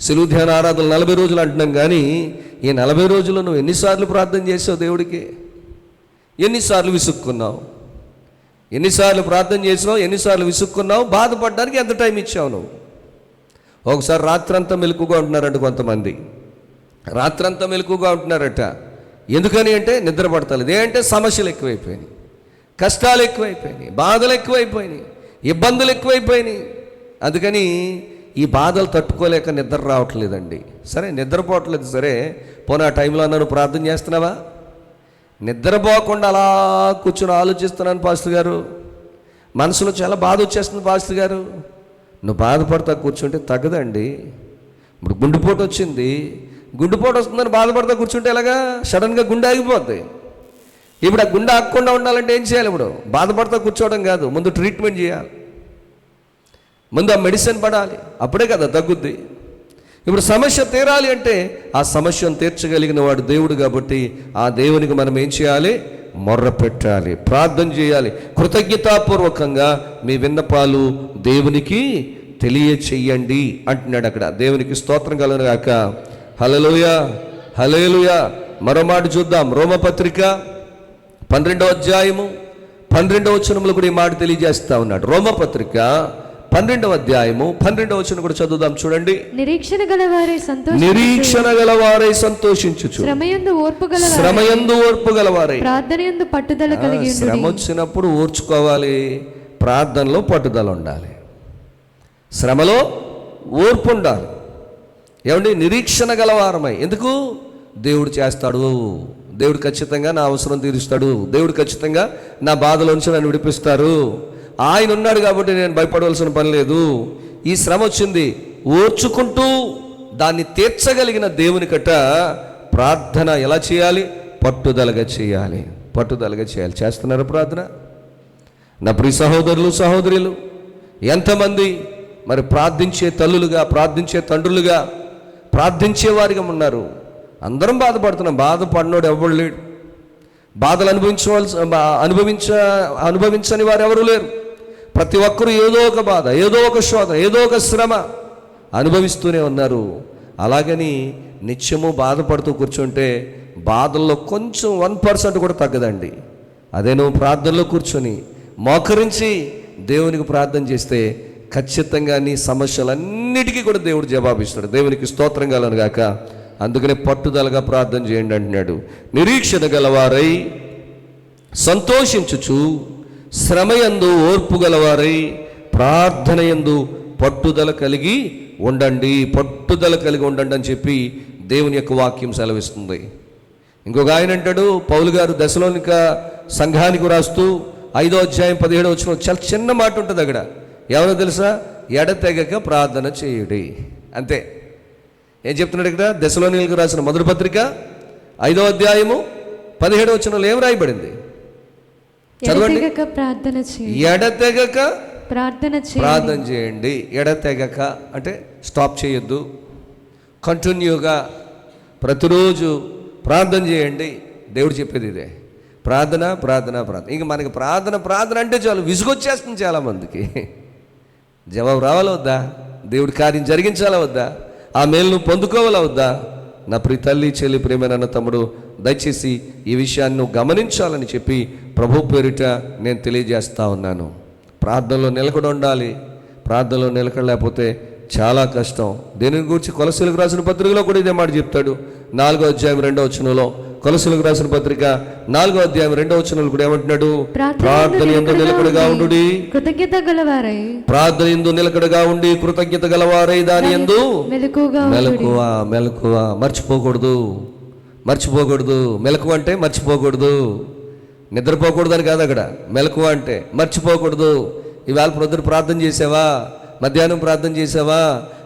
సిలువ ధ్యాన ఆరాధన 40 రోజులు అంటున్నాం, కానీ ఈ 40 రోజుల్లో నువ్వు ఎన్నిసార్లు ప్రార్థన చేసావు దేవుడికి? ఎన్నిసార్లు విసుక్కున్నావు? ఎన్నిసార్లు ప్రార్థన చేసినావు? ఎన్నిసార్లు విసుక్కున్నావు? బాధపడడానికి ఎంత టైం ఇచ్చావు నువ్వు? ఒకసారి రాత్రంతా మెలకుగా ఉంటున్నారంట కొంతమంది. రాత్రంతా మెలకుగా ఉంటున్నారట. ఎందుకని అంటే నిద్ర పడతలేదు. ఏంటంటే సమస్యలు ఎక్కువైపోయినాయి, కష్టాలు ఎక్కువైపోయినాయి, బాధలు ఎక్కువైపోయినాయి, ఇబ్బందులు ఎక్కువైపోయినాయి. అందుకని ఈ బాధలు తట్టుకోలేక నిద్ర రావట్లేదండి. సరే, నిద్రపోవట్లేదు, సరే, పోనీ ఆ టైంలో నన్ను ప్రార్థన చేస్తున్నావా? నిద్రపోకుండా అలా కూర్చొని ఆలోచిస్తున్నాను పాస్టర్ గారు, మనసులో చాలా బాధ వచ్చేస్తుంది పాస్టర్ గారు. నువ్వు బాధపడతా కూర్చుంటే తగ్గదండి. ఇప్పుడు గుండెపోటు వచ్చింది, గుండెపోటు వస్తుందని బాధపడతా కూర్చుంటే ఎలాగా? సడన్గా గుండె ఆగిపోద్ది. ఇప్పుడు ఆ గుండె ఆగకుండా ఉండాలంటే ఏం చేయాలి? ఇప్పుడు బాధపడతా కూర్చోవడం కాదు, ముందు ట్రీట్మెంట్ చేయాలి, ముందు ఆ మెడిసిన్ పడాలి, అప్పుడే కదా తగ్గుద్ది. ఇప్పుడు సమస్య తీరాలి అంటే ఆ సమస్యను తీర్చగలిగిన వాడు దేవుడు కాబట్టి ఆ దేవునికి మనం ఏం చేయాలి? మొర్ర పెట్టాలి, ప్రార్థన చేయాలి. కృతజ్ఞతాపూర్వకంగా మీ విన్నపాలు దేవునికి తెలియచేయండి అంటున్నాడు అక్కడ. దేవునికి స్తోత్రం కలుగుగాక. హల్లెలూయా, హల్లెలూయా. మరో మాట చూద్దాం. రోమపత్రిక 12వ అధ్యాయము 12వ వచనంలో కూడా ఈ మాట తెలియజేస్తా ఉన్నాడు. రోమపత్రిక 12వ అధ్యాయము 12వ వచనం కూడా చదువుదాం, చూడండి. నిరీక్షణ గలవారై సంతోషించుచు శ్రమయందు ఓర్పు గలవారై ప్రార్థనయందు పట్టుదల కలిగి ఉండుడి. శ్రమ వచ్చినప్పుడు ఓర్చుకోవాలి, ప్రార్థనలో పట్టుదల ఉండాలి, శ్రమలో ఓర్పు ఉండాలి. ఏమండి? నిరీక్షణ గలవారమై. ఎందుకు? దేవుడు చేస్తాడు, దేవుడు ఖచ్చితంగా నా అవసరం తీరుస్తాడు, దేవుడు ఖచ్చితంగా నా బాధలోంచి నన్ను విడిపిస్తారు, ఆయన ఉన్నాడు కాబట్టి నేను భయపడవలసిన పని లేదు. ఈ శ్రమ వచ్చింది, ఓర్చుకుంటూ దాన్ని తీర్చగలిగిన దేవునికట ప్రార్థన ఎలా చేయాలి? పట్టుదలగా చేయాలి, పట్టుదలగా చేయాలి. చేస్తున్నారు ప్రార్థన? నా ప్రియ సహోదరులు సహోదరులు ఎంతమంది మరి ప్రార్థించే తల్లులుగా, ప్రార్థించే తండ్రులుగా, ప్రార్థించేవారిగా ఉన్నారు? అందరం బాధపడుతున్నాం. బాధపడినోడు ఎవరు లేడు. బాధలు అనుభవించని వారు ఎవరు లేరు. ప్రతి ఒక్కరూ ఏదో ఒక బాధ, ఏదో ఒక శోధన, ఏదో ఒక శ్రమ అనుభవిస్తూనే ఉన్నారు. అలాగని నిత్యము బాధపడుతూ కూర్చుంటే బాధల్లో కొంచెం 1% కూడా తగ్గదండి. అదే నువ్వు ప్రార్థనలో కూర్చొని మోకరించి దేవునికి ప్రార్థన చేస్తే ఖచ్చితంగా నీ సమస్యలన్నిటికీ కూడా దేవుడు జవాబిస్తాడు. దేవునికి స్తోత్రం కలుగుగాక. అందుకనే పట్టుదలగా ప్రార్థన చేయండి అంటున్నాడు. నిరీక్షణ గలవారై సంతోషించుచు శ్రమయందు ఓర్పు గలవారై ప్రార్థనయందు పట్టుదల కలిగి ఉండండి, పట్టుదల కలిగి ఉండండి అని చెప్పి దేవుని యొక్క వాక్యం సెలవిస్తుంది. ఇంకొక ఆయన అంటాడు, పౌలు గారు దశలోనిక సంఘానికి రాస్తూ 5వ అధ్యాయం 17వ వచనం చాలా చిన్న మాట ఉంటుంది అక్కడ. ఎవరో తెలుసా? ఎడతెగక ప్రార్థన చేయుడి. అంతే. ఏం చెప్తున్నాడు ఇక్కడ? దెసలోనికీయులకు రాసిన మొదటి పత్రిక 5వ అధ్యాయము 17వ వచనంలో ఏం రాయబడింది? చదవండి. ఎడతెగక ప్రార్థన చేయండి. ఎడతెగక అంటే స్టాప్ చేయొద్దు, కంటిన్యూగా ప్రతిరోజు ప్రార్థన చేయండి. దేవుడు చెప్పేది ఇదే, ప్రార్థన ప్రార్థన ప్రార్థన. ఇంక మనకి ప్రార్థన ప్రార్థన అంటే చాలు విసుగొచ్చేస్తుంది చాలామందికి. జవాబు రావాలా వద్దా? దేవుడి కార్యం జరిగించాలా వద్దా? ఆ మేలు నువ్వు పొందుకోవాలా వద్దా? నా ప్రియ తల్లి, చెల్లి, ప్రేమైన తమ్ముడు, దయచేసి ఈ విషయాన్ని నువ్వు గమనించాలని చెప్పి ప్రభు పేరిట నేను తెలియజేస్తా ఉన్నాను. ప్రార్థనలో నిలకడ ఉండాలి. ప్రార్థనలో నిలకడలేకపోతే చాలా కష్టం. దీని గురించి కొలసీలకు రాసిన పత్రికలో కూడా ఇదే మాట చెప్తాడు. 4వ అధ్యాయం 2వ వచనంలో, కొలసీలకు రాసిన పత్రిక 4వ అధ్యాయం 2వ వచనంలో కూడా ఏమంటున్నాడు? ప్రార్థన యందు నిలకడగా ఉండుడి, కృతజ్ఞత గలవారై. ప్రార్థన యందు నిలకడగా ఉండి కృతజ్ఞత గలవారై దాని యందు మెలకువ. మర్చిపోకూడదు. మెలకువ అంటే మర్చిపోకూడదు, నిద్రపోకూడదు అని కాదు అక్కడ. మెలకువ అంటే మర్చిపోకూడదు. ఇవాళ ప్రొద్దున ప్రార్థన చేసావా? మధ్యాహ్నం ప్రార్థన చేసావా?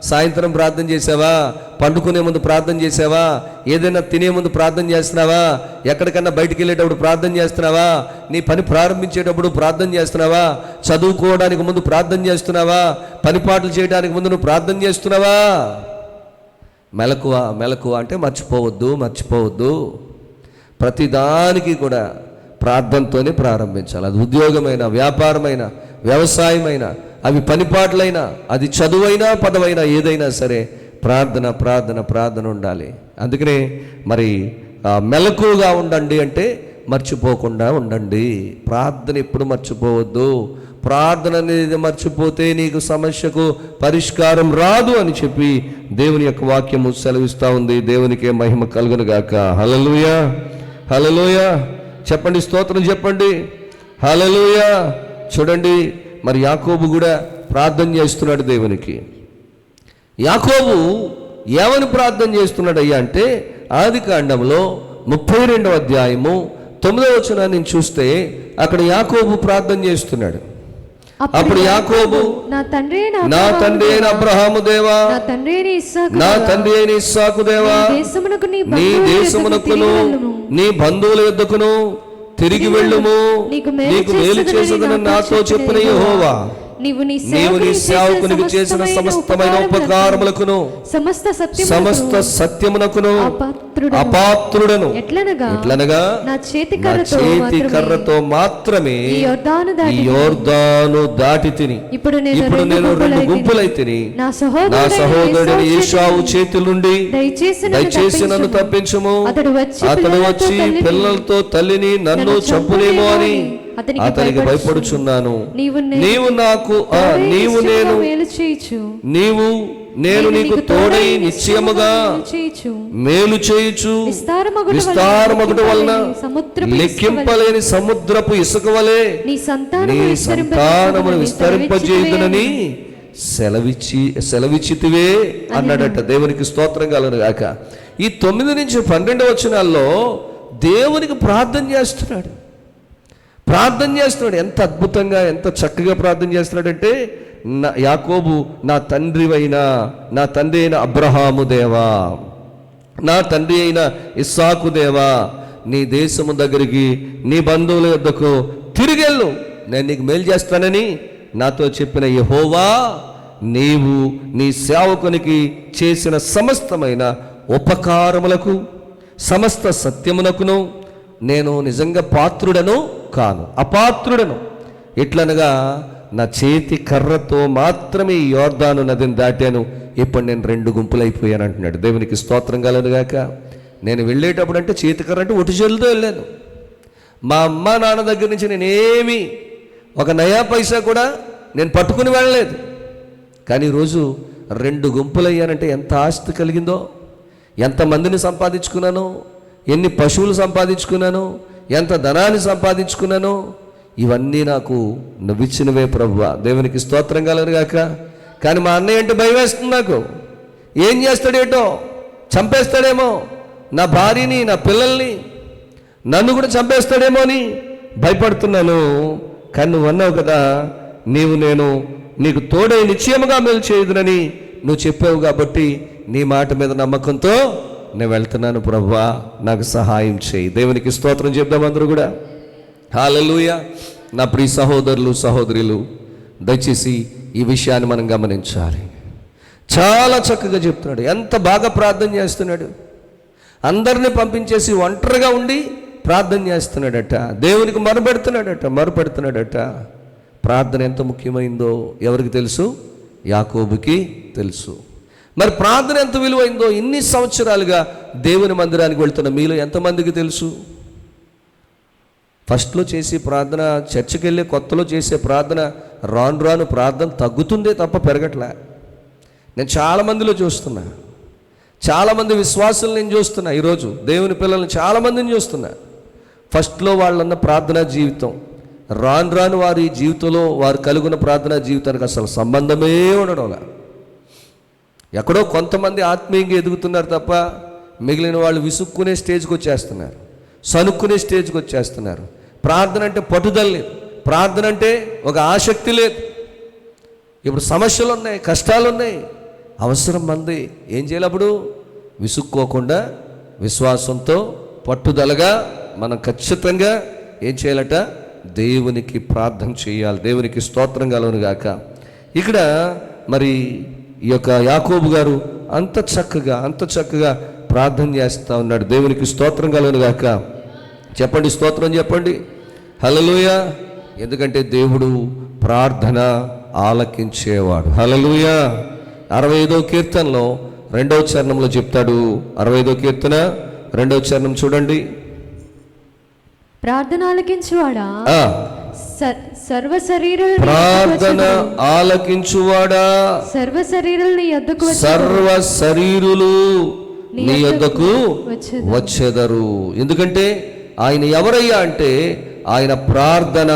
సాయంత్రం ప్రార్థన చేసావా? పండుకునే ముందు ప్రార్థన చేసావా? ఏదైనా తినే ముందు ప్రార్థన చేస్తున్నావా? ఎక్కడికన్నా బయటికి వెళ్ళేటప్పుడు ప్రార్థన చేస్తున్నావా? నీ పని ప్రారంభించేటప్పుడు ప్రార్థన చేస్తున్నావా? చదువుకోవడానికి ముందు ప్రార్థన చేస్తున్నావా? పని పాటలు చేయడానికి ముందు నువ్వు ప్రార్థన చేస్తున్నావా? మెలకువ అంటే మర్చిపోవద్దు. ప్రతిదానికి కూడా ప్రార్థనతోనే ప్రారంభించాలి. అది ఉద్యోగమైన, వ్యాపారమైన, వ్యవసాయమైన, అవి పనిపాట్లైనా, అది చదువైనా, పదవైనా, ఏదైనా సరే ప్రార్థన ఉండాలి. అందుకనే మరి మెలకువగా ఉండండి అంటే మర్చిపోకుండా ఉండండి. ప్రార్థన ఎప్పుడు మర్చిపోవద్దు. ప్రార్థన అనేది మర్చిపోతే నీకు సమస్యకు పరిష్కారం రాదు అని చెప్పి దేవుని యొక్క వాక్యము సెలవిస్తూ ఉంది. దేవునికే మహిమ కలుగును గాక. హల్లెలూయా, హల్లెలూయా. చెప్పండి, స్తోత్రం చెప్పండి. హల్లెలూయా. చూడండి, మరి యాకోబు కూడా ప్రార్థన చేస్తున్నాడు దేవునికి. యాకోబు ఏమని ప్రార్థన చేస్తున్నాడు అయ్యా అంటే, ఆదికాండంలో 32వ అధ్యాయము 9వ వచనాన్ని చూస్తే అక్కడ యాకోబు ప్రార్థన చేస్తున్నాడు. అప్పుడు యాకోబు, నా తండ్రి అయిన అబ్రహాము దేవా, నా తండ్రి అయిన ఇస్సాకు దేవా, నీ దేశమునకును నీ బంధువుల యొద్దకును తిరిగి వెళ్ళుము, నీకు మేలు చేసేదని నాతో చెప్పిన యెహోవా, నీవు నీ సేవకునికి చేసిన సమస్తమైన ఉపకారములకును సమస్త సత్యమునకును అపాత్రుడను ఎట్లనగా నా చేతి కర్రతో మాత్రమే ఈ యోర్దాను దాటి తిని ఇప్పుడు నేను 2 గుంపులై తిని నా సహోదరుని ఏశావు చేతుల నుండి దయచేసి నన్ను తప్పించుము. అతడు వచ్చి పిల్లలతో తల్లిని నన్ను చంపునేమో అని అతనికి భయపడుచున్నాను. నేను నీకు తోడై నిశ్చయముగా మేలు చేయుచు విస్తారమగుట వలన లెక్కింపలేని సముద్రపు ఇసుక వలె నీ సంతానమును విస్తరింపజేయుదునని సెలవిచ్చితివే అన్నాడట. దేవునికి స్తోత్రం కలుగును గాక. ఈ 9 నుంచి 12 వచనాల్లో దేవునికి ప్రార్థన చేస్తున్నాడు. ఎంత అద్భుతంగా, ఎంత చక్కగా ప్రార్థన చేస్తున్నాడంటే, యాకోబు, నా తండ్రి అయిన అబ్రహాము దేవా, నా తండ్రి అయిన ఇస్సాకు దేవా, నీ దేశము దగ్గరికి, నీ బంధువుల యొద్దకు తిరిగెళ్ళు, నేను నీకు మేలు చేస్తానని నాతో చెప్పిన యెహోవా, నీవు నీ సేవకునికి చేసిన సమస్తమైన ఉపకారములకు సమస్త సత్యమునకును నేను నిజంగా పాత్రుడను కాను, అపాత్రుడను. ఎట్లనగా నా చేతి కర్రతో మాత్రమే ఈ యోర్దాను నదిని దాటాను, ఇప్పుడు నేను 2 గుంపులైపోయాను అంటున్నాడు. దేవునికి స్తోత్రం కలుగుగాక. నేను వెళ్ళేటప్పుడు అంటే చేతి కర్ర అంటే ఒటి చేతులతో వెళ్ళాను. మా అమ్మ నాన్న దగ్గర నుంచి నేనేమి ఒక నయా పైసా కూడా నేను పట్టుకుని వెళ్ళలేదు. కానీ ఈరోజు 2 గుంపులయ్యానంటే ఎంత ఆస్తి కలిగిందో, ఎంతమందిని సంపాదించుకున్నానో, ఎన్ని పశువులు సంపాదించుకున్నానో, ఎంత ధనాన్ని సంపాదించుకున్నానో, ఇవన్నీ నాకు నువ్విచ్చినవే ప్రభువా. దేవునికి స్తోత్రం కలుగుగాక. కానీ మా అన్నయ్య అంటే భయం వేస్తుంది నాకు. ఏం చేస్తాడేటో, చంపేస్తాడేమో నా భార్యని, నా పిల్లల్ని, నన్ను కూడా చంపేస్తాడేమో అని భయపడుతున్నాను. కానీ నువ్వు అన్నావు కదా, నేను నీకు తోడై నిశ్చయముగా మేలు చేయుదునని నువ్వు చెప్పావు కాబట్టి నీ మాట మీద నమ్మకంతో నేను వెళ్తున్నాను ప్రభువా, నాకు సహాయం చేయి. దేవునికి స్తోత్రం చెప్దాం అందరూ కూడా. హల్లెలూయా. నా ప్రియ సహోదరులు సహోదరులు, దయచేసి ఈ విషయాన్ని మనం గమనించాలి. చాలా చక్కగా చెప్తున్నాడు, ఎంత బాగా ప్రార్థన చేస్తున్నాడు. అందరినీ పంపించేసి ఒంటరిగా ఉండి ప్రార్థన చేస్తున్నాడట, దేవునికి మొరపెడుతున్నాడట. ప్రార్థన ఎంత ముఖ్యమైందో ఎవరికి తెలుసు? యాకోబుకి తెలుసు. మరి ప్రార్థన ఎంత విలువైందో ఇన్ని సంవత్సరాలుగా దేవుని మందిరానికి వెళ్తున్న మీలో ఎంతమందికి తెలుసు? ఫస్ట్లో చేసే ప్రార్థన, చర్చికి వెళ్ళే కొత్తలో చేసే ప్రార్థన రాను రాను ప్రార్థన తగ్గుతుందే తప్ప పెరగట్లే. నేను చాలామందిలో చూస్తున్నా, చాలామంది విశ్వాసులు నేను చూస్తున్నా, ఈరోజు దేవుని పిల్లల్ని చాలామందిని చూస్తున్నా. ఫస్ట్లో వాళ్ళన్న ప్రార్థనా జీవితం రాను రాను వారి జీవితంలో వారు కలుగున్న ప్రార్థనా జీవితానికి అసలు సంబంధమే ఉండడంలా. ఎక్కడో కొంతమంది ఆత్మీయంగా ఎదుగుతున్నారు తప్ప మిగిలిన వాళ్ళు విసుక్కునే స్టేజ్కి వచ్చేస్తున్నారు, సనుక్కునే స్టేజ్కి వచ్చేస్తున్నారు. ప్రార్థన అంటే పట్టుదల లేదు, ప్రార్థన అంటే ఒక ఆసక్తి లేదు. ఇప్పుడు సమస్యలు ఉన్నాయి, కష్టాలు ఉన్నాయి, అవసరం మంది. ఏం చేయాలి అప్పుడు? విసుక్కోకుండా విశ్వాసంతో పట్టుదలగా మనం ఖచ్చితంగా ఏం చేయాలట? దేవునికి ప్రార్థన చేయాలి. దేవునికి స్తోత్రం కలుగును గాక. ఇక్కడ మరి ఈ యొక్క యాకోబు గారు అంత చక్కగా ప్రార్థన చేస్తూ ఉన్నాడు. దేవునికి స్తోత్రం కలుగును గాక. చెప్పండి, స్తోత్రం చెప్పండి. హల్లెలూయా. ఎందుకంటే దేవుడు ప్రార్థన ఆలకించేవాడు. హల్లెలూయా. 65వ కీర్తనలో 2వ చరణంలో చెప్తాడు. 65వ కీర్తన 2వ చరణం చూడండి. ప్రార్థన ఆలకించువాడా, సర్వ శరీరులు ప్రార్థన ఆలకించువాడా, సర్వ శరీరులు నీ యొద్దకు వచ్చెదరు. ఎందుకంటే ఆయన ఎవరయ్యా అంటే ఆయన ప్రార్థన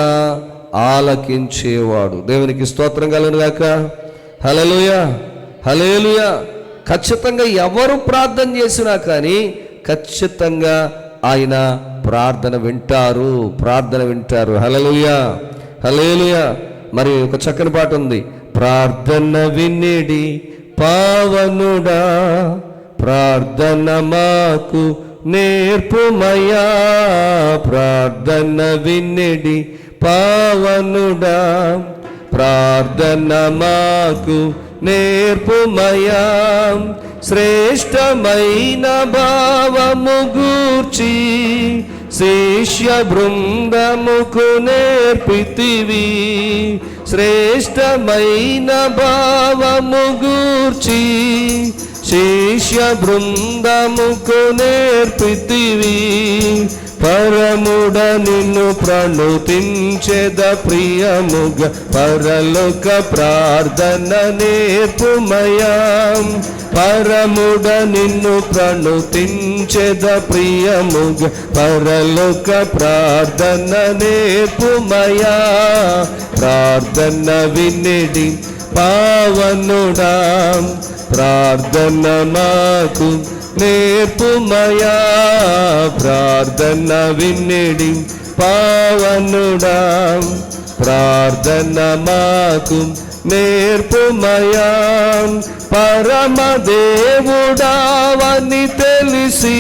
ఆలకించేవాడు. దేవునికి స్తోత్రం కలుగును గాక. హల్లెలూయా, హల్లెలూయా. ఖచ్చితంగా ఎవరు ప్రార్థన చేసినా కానీ ఖచ్చితంగా ఆయన ప్రార్థన వింటారు. హల్లెలూయా, హల్లెలూయా. మరి ఒక చక్కని పాట ఉంది. ప్రార్థన వినిడి పావనుడా, ప్రార్థన మాకు నేర్పుమయ్యా. ప్రార్థన వినిడి పావనుడా, ప్రార్థన మాకు నేర్పుమయ్యా. శ్రేష్టమైన భావము గూర్చి శిష్య బృందముకు నేర్పితివి. శ్రేష్టమైన భావము గూర్చి శిష్య బృందముకు నేర్పితివి. పరముడ నిన్ను ప్రణుతించెద ప్రియముగ, పరలోక ప్రార్థన నేర్పుమయా. పరముడ నిన్ను ప్రణుతించెద ప్రియముగ, పరలోక ప్రార్థన నేర్పుమయా. ప్రార్థన వినిడి పావనుడా, ప్రార్థన మాకు నేర్పుమయా. ప్రార్థన వినిడి పావనుడా, ప్రార్థన మాకు నేర్పుమయా. పరమదేవుడావని తెలిసి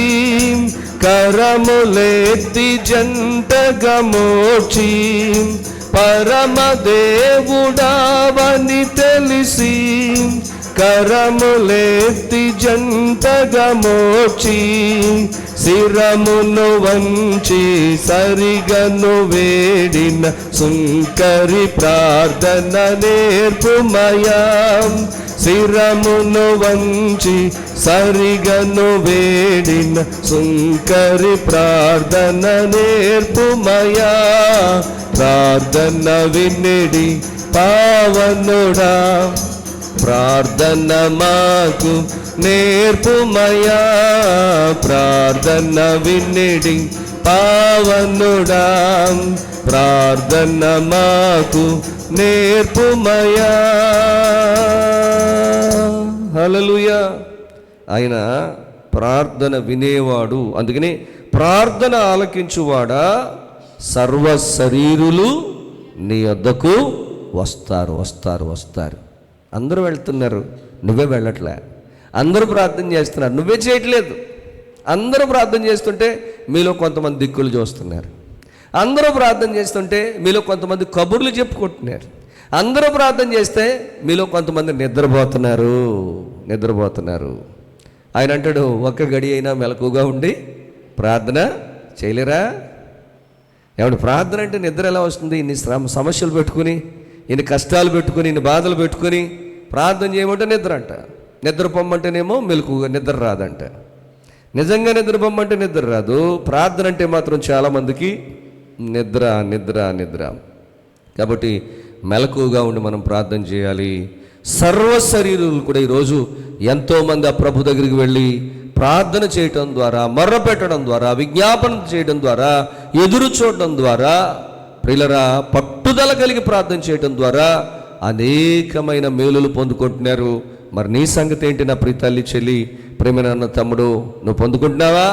కరములెత్తి జంటగా మోక్షి. పరమదేవుడావని తెలిసి కరములెత్తి జంటగా మోక్షి. శిరమును వంచి సరిగను వేడిన సుంకరి ప్రార్థన నేర్పుమయా. శిరమును వంచి సరిగను వేడిన సుంకరి ప్రార్థన నేర్పుమయా. ప్రార్థన వినిడి పావనుడా, ప్రార్థన మాకు నేర్పుమయా. ప్రార్థన వినిడి పావనుడా, ప్రార్థన మాకు నేర్పుమయా. హల్లెలూయా. ఆయన ప్రార్థన వినేవాడు. అందుకని ప్రార్థన ఆలకించువాడా, సర్వ శరీరులు నీ వద్దకు వస్తారు వస్తారు వస్తారు. అందరూ వెళ్తున్నారు, నువ్వే వెళ్ళట్లే. అందరూ ప్రార్థన చేస్తున్నారు, నువ్వే చేయట్లేదు. అందరూ ప్రార్థన చేస్తుంటే మీలో కొంతమంది దిక్కులు చూస్తున్నారు. అందరూ ప్రార్థన చేస్తుంటే మీలో కొంతమంది కబుర్లు చెప్పుకుంటున్నారు. అందరూ ప్రార్థన చేస్తే మీలో కొంతమంది నిద్రపోతున్నారు. ఆయన అంటాడు, ఒక్క గడి అయినా మెలకుగా ఉండి ప్రార్థన చేయలేరా? ఏమంటే ప్రార్థన అంటే నిద్ర ఎలా వస్తుంది? ఇన్ని సమస్యలు పెట్టుకుని, ఇన్ని కష్టాలు పెట్టుకుని, ఇన్ని బాధలు పెట్టుకుని ప్రార్థన చేయమంటే నిద్ర అంట. నిద్రపోమ్మంటేనేమో మెలకుగా నిద్ర రాదంట. నిజంగా నిద్రపోమ్మంటే నిద్ర రాదు. ప్రార్థన అంటే మాత్రం చాలామందికి నిద్ర. కాబట్టి మెలకుగా ఉండి మనం ప్రార్థన చేయాలి. సర్వ శరీరులు కూడా ఈరోజు ఎంతోమంది ఆ ప్రభు దగ్గరికి వెళ్ళి ప్రార్థన చేయటం ద్వారా, మొర్ర పెట్టడం ద్వారా, విజ్ఞాపన చేయడం ద్వారా, ఎదురు చూడడం ద్వారా, ప్రియులరా పట్టుదల కలిగి ప్రార్థన చేయడం ద్వారా అనేకమైన మేలులు పొందుకుంటున్నారు. మరి నీ సంగతి ఏంటి నా ప్రియ తల్లి, చెల్లి, ప్రేమైన తమ్ముడు? నువ్వు పొందుకుంటున్నావా?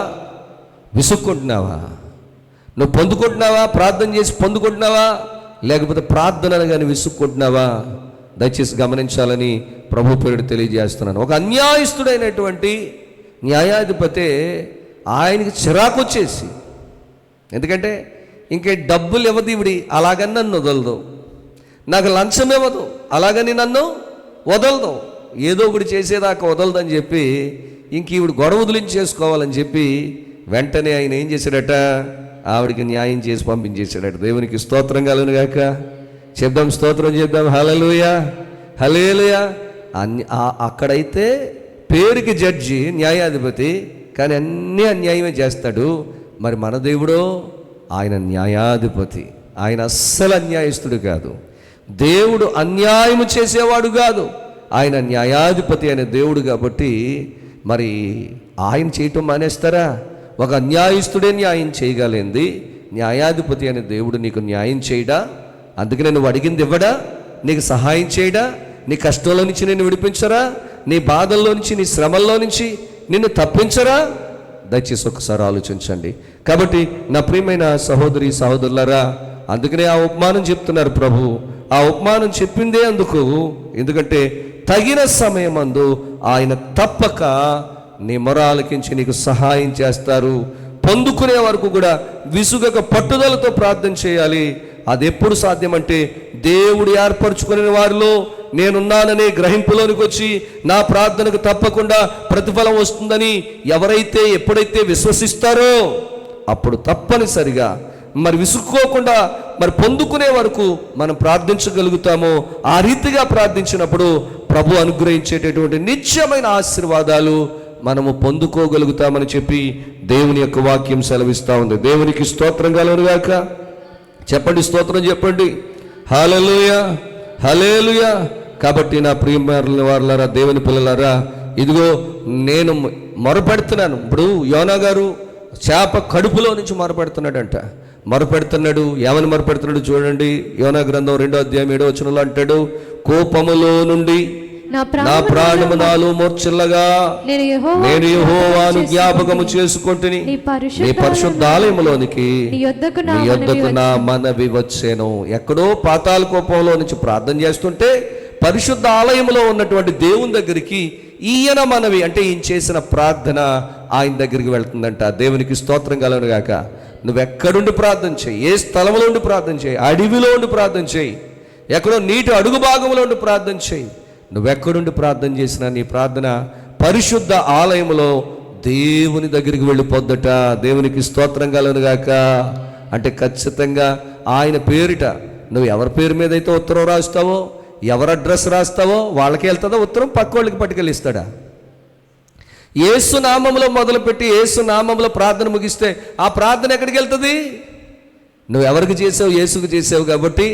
విసుక్కుంటున్నావా? నువ్వు పొందుకుంటున్నావా? ప్రార్థన చేసి పొందుకుంటున్నావా? లేకపోతే ప్రార్థనను కానీ విసుక్కుంటున్నావా? దయచేసి గమనించాలని ప్రభు పేరుడు తెలియజేస్తున్నాను. ఒక అన్యాయస్తుడైనటువంటి న్యాయాధిపతి, ఆయనకి చిరాకు వచ్చేసి, ఎందుకంటే ఇంకే డబ్బులు ఇవ్వదు ఈవిడి, అలాగని నన్ను వదలదు. నాకు లంచం ఇవ్వదు, అలాగని నన్ను వదలదు. ఏదో ఒకటి చేసేదాకా వదలదని చెప్పి ఇంక ఈవిడ గొడవ వదిలించేసుకోవాలని చెప్పి వెంటనే ఆయన ఏం చేశాడట? ఆవిడికి న్యాయం చేసి పంపించేశాడట. దేవునికి స్తోత్రం కలుగును గాక. చెప్దాం, స్తోత్రం చెప్దాం. హల్లెలూయా, హల్లెలూయా. అక్కడైతే పేరుకి జడ్జి, న్యాయాధిపతి, కానీ అన్నీ అన్యాయమే చేస్తాడు. మరి మన దేవుడో ఆయన న్యాయాధిపతి. ఆయన అస్సలు అన్యాయస్తుడు కాదు. దేవుడు అన్యాయము చేసేవాడు కాదు. ఆయన న్యాయాధిపతి అనే దేవుడు కాబట్టి మరి ఆయన చేయటం మానేస్తారా? ఒక అన్యాయస్తుడే న్యాయం చేయగలిగింది, న్యాయాధిపతి అనే దేవుడు నీకు న్యాయం చేయడా? అందుకనే నువ్వు అడిగింది ఇవ్వడా? నీకు సహాయం చేయడా? నీ కష్టంలో నుంచి నిన్ను విడిపించరా? నీ బాధల్లో నుంచి, నీ శ్రమల్లో నుంచి నిన్ను తప్పించరా? దయచేసి ఒకసారి ఆలోచించండి. కాబట్టి నా ప్రియమైన సహోదరి సహోదరులారా, అందుకనే ఆ ఉపమానం చెప్తున్నారు ప్రభు. ఆ ఉపమానం చెప్పిందే అందుకు, ఎందుకంటే తగిన సమయమందు ఆయన తప్పక నీ మొర ఆలకించి నీకు సహాయం చేస్తారు. పొందుకునే వరకు కూడా విసుగక పట్టుదలతో ప్రార్థన చేయాలి. అది ఎప్పుడు సాధ్యమంటే దేవుడు ఏర్పరచుకునే వారిలో నేనున్నాననే గ్రహింపులోనికి వచ్చి నా ప్రార్థనకు తప్పకుండా ప్రతిఫలం వస్తుందని ఎవరైతే ఎప్పుడైతే విశ్వసిస్తారో అప్పుడు తప్పనిసరిగా మరి విసుక్కోకుండా మరి పొందుకునే వరకు మనం ప్రార్థించగలుగుతామో. ఆ రీతిగా ప్రార్థించినప్పుడు ప్రభు అనుగ్రహించేటటువంటి నిత్యమైన ఆశీర్వాదాలు మనము పొందుకోగలుగుతామని చెప్పి దేవుని యొక్క వాక్యం సెలవిస్తూ ఉంది. దేవునికి స్తోత్రం కలుగును గాక. చెప్పండి, స్తోత్రం చెప్పండి. హల్లెలూయా, హల్లెలూయా. కాబట్టి నా ప్రియమైన వారులారా, దేవుని పిల్లలారా, ఇదిగో నేను మొరపెడుతున్నాను. ఇప్పుడు యోనా గారు చేప కడుపులో నుంచి మొరపెడుతున్నాడంట. మొరపెడుతున్నాడు. ఏమని మొరపెడుతున్నాడు చూడండి. యోనా గ్రంథం 2వ అధ్యాయం 7వ వచనంలో అంటాడు, కోపములో నుండి నా ప్రాణము నాలో మూర్ఛిల్లగా నేను యెహోవాను జ్ఞాపకము చేసుకొంటిని, నీ పరిశుద్ధాలయములోనికి నీ యొద్దకు నా మనవి వచ్చెను. ఎక్కడో పాతాళ కోపంలో నుంచి ప్రార్థన చేస్తుంటే పరిశుద్ధ ఆలయంలో ఉన్నటువంటి దేవుని దగ్గరికి ఈయన మనవి అంటే ఈయన చేసిన ప్రార్థన ఆయన దగ్గరికి వెళ్తుందంట. దేవునికి స్తోత్రం కలుగును గాక. నువ్వెక్కడుండి ప్రార్థన చేయి, ఏ స్థలంలో ఉండి ప్రార్థన చేయి, అడవిలో ఉండి ప్రార్థన చేయి, ఎక్కడో నీటి అడుగు భాగంలో ఉండి ప్రార్థన చేయి. నువ్వెక్కడుండి ప్రార్థన చేసినా నీ ప్రార్థన పరిశుద్ధ ఆలయంలో దేవుని దగ్గరికి వెళ్ళిపోద్దట. దేవునికి స్తోత్రం కలుగును గాక. అంటే ఖచ్చితంగా ఆయన పేరిట నువ్వు ఎవరి పేరు మీద అయితే ఉత్తరం రాస్తావో, ఎవరు అడ్రస్ రాస్తావో వాళ్ళకి వెళ్తుందో ఉత్తరం, పక్క వాళ్ళకి పట్టుకెళ్ళిస్తాడా? యేసు నామంలో మొదలుపెట్టి యేసు నామంలో ప్రార్థన ముగిస్తే ఆ ప్రార్థన ఎక్కడికి వెళ్తుంది? నువ్వు ఎవరికి చేసావు? యేసుకు చేసావు కాబట్టి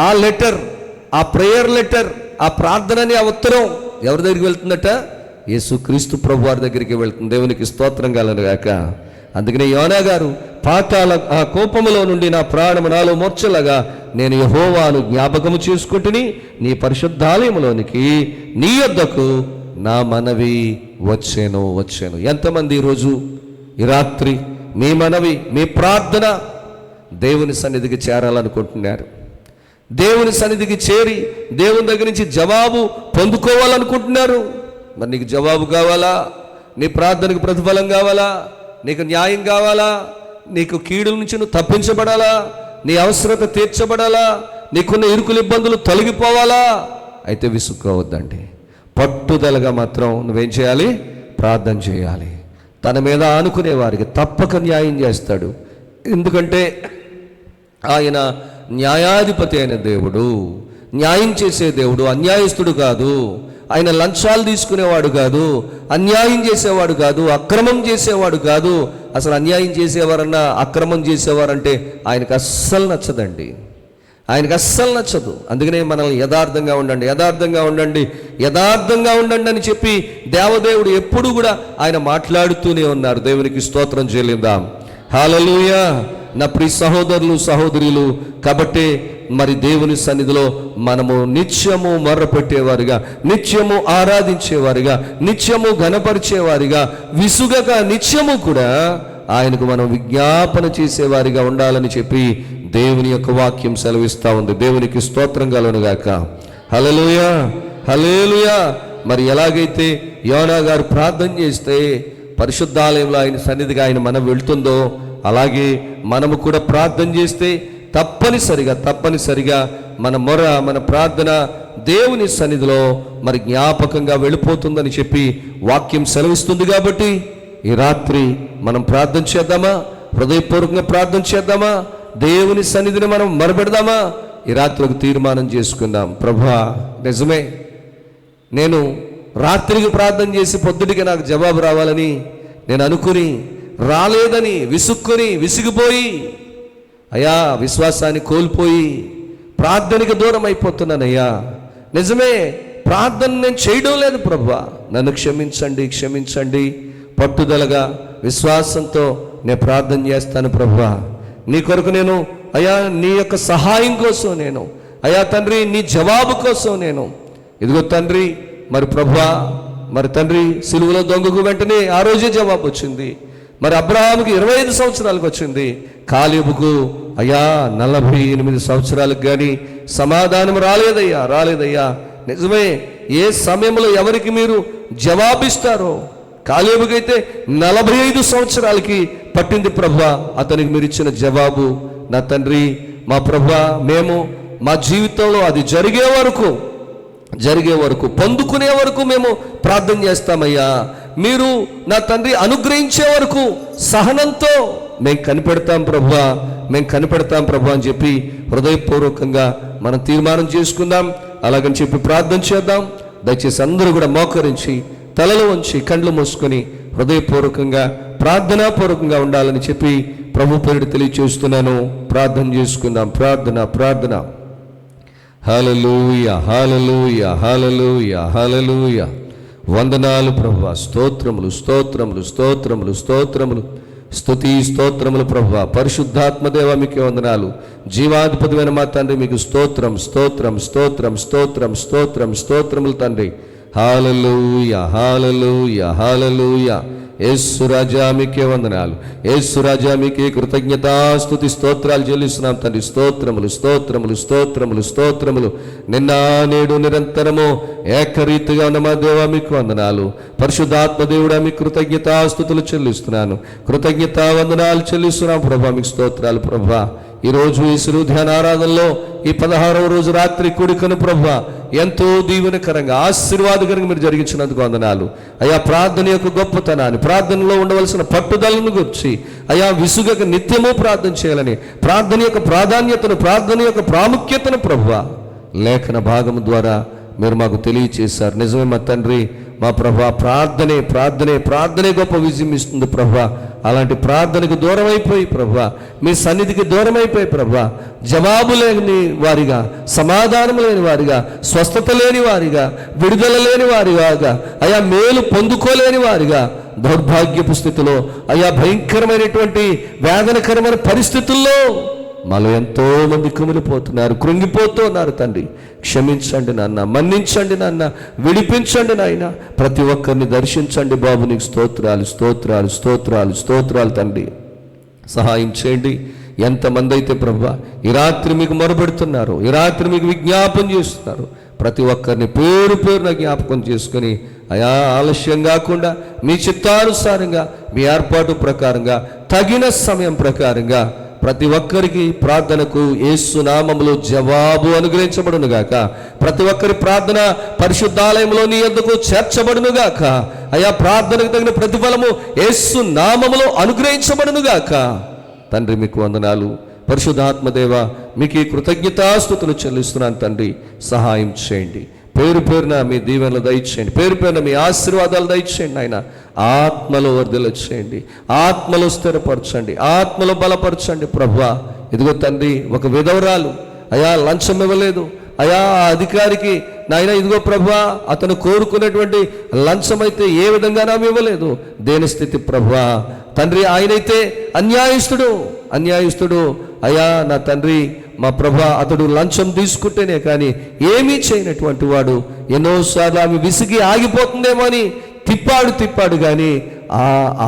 ఆ లెటర్, ఆ ప్రేయర్ లెటర్, ఆ ప్రార్థనని, ఆ ఉత్తరం ఎవరి దగ్గరికి వెళ్తుందట? యేసు క్రీస్తు ప్రభు వారి దగ్గరికి వెళ్తుంది. దేవునికి స్తోత్రం కలుగును గాక. అందుకనే యోనా గారు పాతాళ ఆ కోపములో నుండి నా ప్రాణము నాలో మూర్ఛలగా నేను యెహోవాను జ్ఞాపకము చేసుకుంటుని, నీ పరిశుద్ధాలయములోనికి నీ యొద్దకు నా మనవి వచ్చాను. ఎంతమంది ఈరోజు ఈ రాత్రి మీ మనవి, మీ ప్రార్థన దేవుని సన్నిధికి చేరాలనుకుంటున్నారు? దేవుని సన్నిధికి చేరి దేవుని దగ్గర నుంచి జవాబు పొందుకోవాలనుకుంటున్నారు. మరి నీకు జవాబు కావాలా? నీ ప్రార్థనకు ప్రతిఫలం కావాలా? నీకు న్యాయం కావాలా? నీకు కీడుల నుంచి నువ్వు తప్పించబడాలా? నీ అవసరత తీర్చబడాలా? నీకున్న ఇరుకులు ఇబ్బందులు తొలగిపోవాలా? అయితే విసుక్కోవద్దండి. పట్టుదలగా మాత్రం నువ్వేం చేయాలి? ప్రార్థన చేయాలి. తన మీద ఆనుకునే వారికి తప్పక న్యాయం చేస్తాడు. ఎందుకంటే ఆయన న్యాయాధిపతి అయిన దేవుడు, న్యాయం చేసే దేవుడు, అన్యాయస్తుడు కాదు. ఆయన లంచాలు తీసుకునేవాడు కాదు, అన్యాయం చేసేవాడు కాదు, అక్రమం చేసేవాడు కాదు. అసలు అన్యాయం చేసేవారన్నా అక్రమం చేసేవారంటే ఆయనకు అస్సలు నచ్చదండి. ఆయనకు అస్సలు నచ్చదు. అందుకనే మనల్ని యథార్థంగా ఉండండి, యథార్థంగా ఉండండి, యథార్థంగా ఉండండి అని చెప్పి దేవదేవుడు ఎప్పుడు కూడా ఆయన మాట్లాడుతూనే ఉన్నారు. దేవునికి స్తోత్రం చెల్లిద్దాం. హల్లెలూయా. నా ప్రియ సహోదరులు సహోదరులు, కాబట్టి మరి దేవుని సన్నిధిలో మనము నిత్యము మొర్రపెట్టేవారిగా, నిత్యము ఆరాధించేవారిగా, నిత్యము ఘనపరిచేవారిగా, విసుగక నిత్యము కూడా ఆయనకు మనం విజ్ఞాపన చేసేవారిగా ఉండాలని చెప్పి దేవుని యొక్క వాక్యం సెలవిస్తూ ఉంది. దేవునికి స్తోత్రం కలుగునుగాక. హల్లెలూయా, హల్లెలూయా. మరి ఎలాగైతే యోనా గారు ప్రార్థన చేస్తే పరిశుద్ధాలయంలో ఆయన సన్నిధిగా ఆయన మనం వెళ్తుందో, అలాగే మనము కూడా ప్రార్థన చేస్తే తప్పనిసరిగా మన మొర, మన ప్రార్థన దేవుని సన్నిధిలో మరి జ్ఞాపకంగా వెళ్ళిపోతుందని చెప్పి వాక్యం సెలవిస్తుంది. కాబట్టి ఈ రాత్రి మనం ప్రార్థన చేద్దామా? హృదయపూర్వకంగా ప్రార్థన చేద్దామా? దేవుని సన్నిధిని మనం మొరపెడదామా? ఈ రాత్రి ఒక తీర్మానం చేసుకుందాం. ప్రభువా, నిజమే, నేను రాత్రికి ప్రార్థన చేసి పొద్దుటికి నాకు జవాబు రావాలని నేను అనుకుని రాలేదని విసిగిపోయి అయ్యా విశ్వాసాన్ని కోల్పోయి ప్రార్థనకి దూరం అయిపోతున్నానయ్యా. నిజమే, ప్రార్థన నేను చేయడం లేదు ప్రభువా, నన్ను క్షమించండి. పట్టుదలగా విశ్వాసంతో నేను ప్రార్థన చేస్తాను ప్రభువా. నీ కొరకు నేను అయ్యా, నీ యొక్క సహాయం కోసం నేను అయ్యా తండ్రి, నీ జవాబు కోసం నేను ఇదిగో తండ్రి. మరి ప్రభువా, మరి తండ్రి సిలువలో దొంగకు వెంటనే ఆ రోజే జవాబు వచ్చింది. మరి అబ్రహాముకి 25 సంవత్సరాలకు వచ్చింది. కాలేబుకు అయ్యా 48 సంవత్సరాలకు కానీ సమాధానం రాలేదయ్యా. నిజమే, ఏ సమయంలో ఎవరికి మీరు జవాబిస్తారో, కాలేబుకైతే 45 సంవత్సరాలకి పట్టింది ప్రభువా అతనికి మీరు ఇచ్చిన జవాబు. నా తండ్రి, మా ప్రభువా, మేము మా జీవితంలో అది జరిగే వరకు పొందుకునే వరకు మేము ప్రార్థన చేస్తామయ్యా. మీరు నా తండ్రి అనుగ్రహించే వరకు సహనంతో మేము కనిపెడతాం ప్రభువా అని చెప్పి హృదయపూర్వకంగా మనం తీర్మానం చేసుకుందాం. అలాగని చెప్పి ప్రార్థన చేద్దాం. దయచేసి అందరూ కూడా మోకరించి తలలు వంచి కండ్లు మూసుకొని హృదయపూర్వకంగా ప్రార్థనాపూర్వకంగా ఉండాలని చెప్పి ప్రభు పేరుడు తెలియచేస్తున్నాను. ప్రార్థన చేసుకుందాం. ప్రార్థన. హల్లెలూయా, హల్లెలూయా, హల్లెలూయా, హల్లెలూయా. వందనాలు ప్రభువా, స్తోత్రములు స్తుతి స్తోత్రములు ప్రభువా. పరిశుద్ధాత్మదేవ మీకే వందనాలు. జీవాధిపతిమైన మా తండ్రి మీకు స్తోత్రములు తండ్రి. హల్లెలూయా, హల్లెలూయా, హల్లెలూయా. యేసు రాజా మీకే వందనాలు. యేసు రాజా మీకే కృతజ్ఞతాస్తుతి స్తోత్రాలు చెల్లిస్తున్నాం తండ్రి. స్తోత్రములు. నిన్న నేడు నిరంతరము ఏకరీతిగా ఉన్న మా దేవా మీకు వందనాలు. పరిశుద్ధాత్మ దేవుడా మీకు కృతజ్ఞతాస్తుతులు చెల్లిస్తున్నాను. వందనాలు చెల్లిస్తున్నాం ప్రభా. మీకు స్తోత్రాలు ప్రభా. ఈరోజు ఈ సులువు ధ్యాన ఆరాధనలో ఈ 16వ రోజు రాత్రి కూడికను ప్రభువా ఎంతో దీవెనకరంగా ఆశీర్వాదకరంగా మీరు జరిగించినందుకు వందనాలు అయ్యా. ప్రార్థన యొక్క గొప్పతనాన్ని, ప్రార్థనలో ఉండవలసిన పట్టుదలను గురించి అయ్యా, విసుగక నిత్యము ప్రార్థన చేయాలని, ప్రార్థన యొక్క ప్రాధాన్యతను, ప్రార్థన యొక్క ప్రాముఖ్యతను ప్రభువా లేఖన భాగము ద్వారా మీరు మాకు తెలియచేశారు. నిజమే మా తండ్రి, మా ప్రభువా, ప్రార్థనే గొప్ప విజయం ఇస్తుంది ప్రభువా. అలాంటి ప్రార్థనకు దూరం అయిపోయి ప్రభువా, మీ సన్నిధికి దూరం అయిపోయి ప్రభువా, జవాబు లేని వారిగా, సమాధానం లేని వారిగా, స్వస్థత లేని వారిగా, విడుదల లేని వారిగా అయ్యా, మేలు పొందుకోలేని వారిగా, దౌర్భాగ్యపు స్థితిలో అయ్యా, భయంకరమైనటువంటి వేదనకరమైన పరిస్థితుల్లో మాలో ఎంతో మంది కుమిలిపోతున్నారు, కృంగిపోతున్నారు తండ్రి. క్షమించండి నాన్న, మన్నించండి నాన్న, విడిపించండి నాయన. ప్రతి ఒక్కరిని దర్శించండి బాబు. నీకు స్తోత్రాలు తండ్రి. సహాయం చేయండి. ఎంతమంది అయితే ప్రభా ఈ రాత్రి మీకు మొరపెడుతున్నారు, ఈ రాత్రి మీకు విజ్ఞాపన చేస్తున్నారు, ప్రతి ఒక్కరిని పేరు పేరున జ్ఞాపకం చేసుకొని అయా ఆలస్యం కాకుండా మీ చిత్తానుసారంగా మీ ఏర్పాటు ప్రకారంగా తగిన సమయం ప్రకారంగా ప్రతి ఒక్కరికి ప్రార్థనకు యేసు నామములో జవాబు అనుగ్రహించబడునుగాక. ప్రతి ఒక్కరి ప్రార్థన పరిశుద్ధాలయంలో నీ యొద్దకు చేర్చబడునుగాక. అయా ప్రార్థనకు తగిన ప్రతిఫలము యేసు నామములో అనుగ్రహించబడునుగాక. తండ్రి మీకు వందనాలు. పరిశుద్ధాత్మదేవ మీకు ఈ కృతజ్ఞతాస్తుతులు చెల్లిస్తున్నాను తండ్రి. సహాయం చేయండి. పేరు పేరున మీ దీవెనలు దయచేయండి, పేరు పేరున మీ ఆశీర్వాదాలు దయచేయండి. ఆయన ఆత్మలో వర్ధల చేయండి, ఆత్మలో స్థిరపరచండి, ఆత్మలో బలపరచండి ప్రభువా. ఇదిగో తండ్రి, ఒక విధవరాలు అయా లంచం ఇవ్వలేదు అయా ఆ అధికారికి నాయన. ఇదిగో ప్రభువా, అతను కోరుకున్నటువంటి లంచం అయితే ఏ విధంగా ఇవ్వలేదు. దేని స్థితి ప్రభువా తండ్రి, ఆయనైతే అన్యాయస్తుడు అయా నా తండ్రి మా ప్రభా. అతడు లంచం తీసుకుంటేనే కానీ ఏమీ చేయనటువంటి వాడు ఎన్నోసార్లు ఆమె విసిగి ఆగిపోతుందేమో అని తిప్పాడు కానీ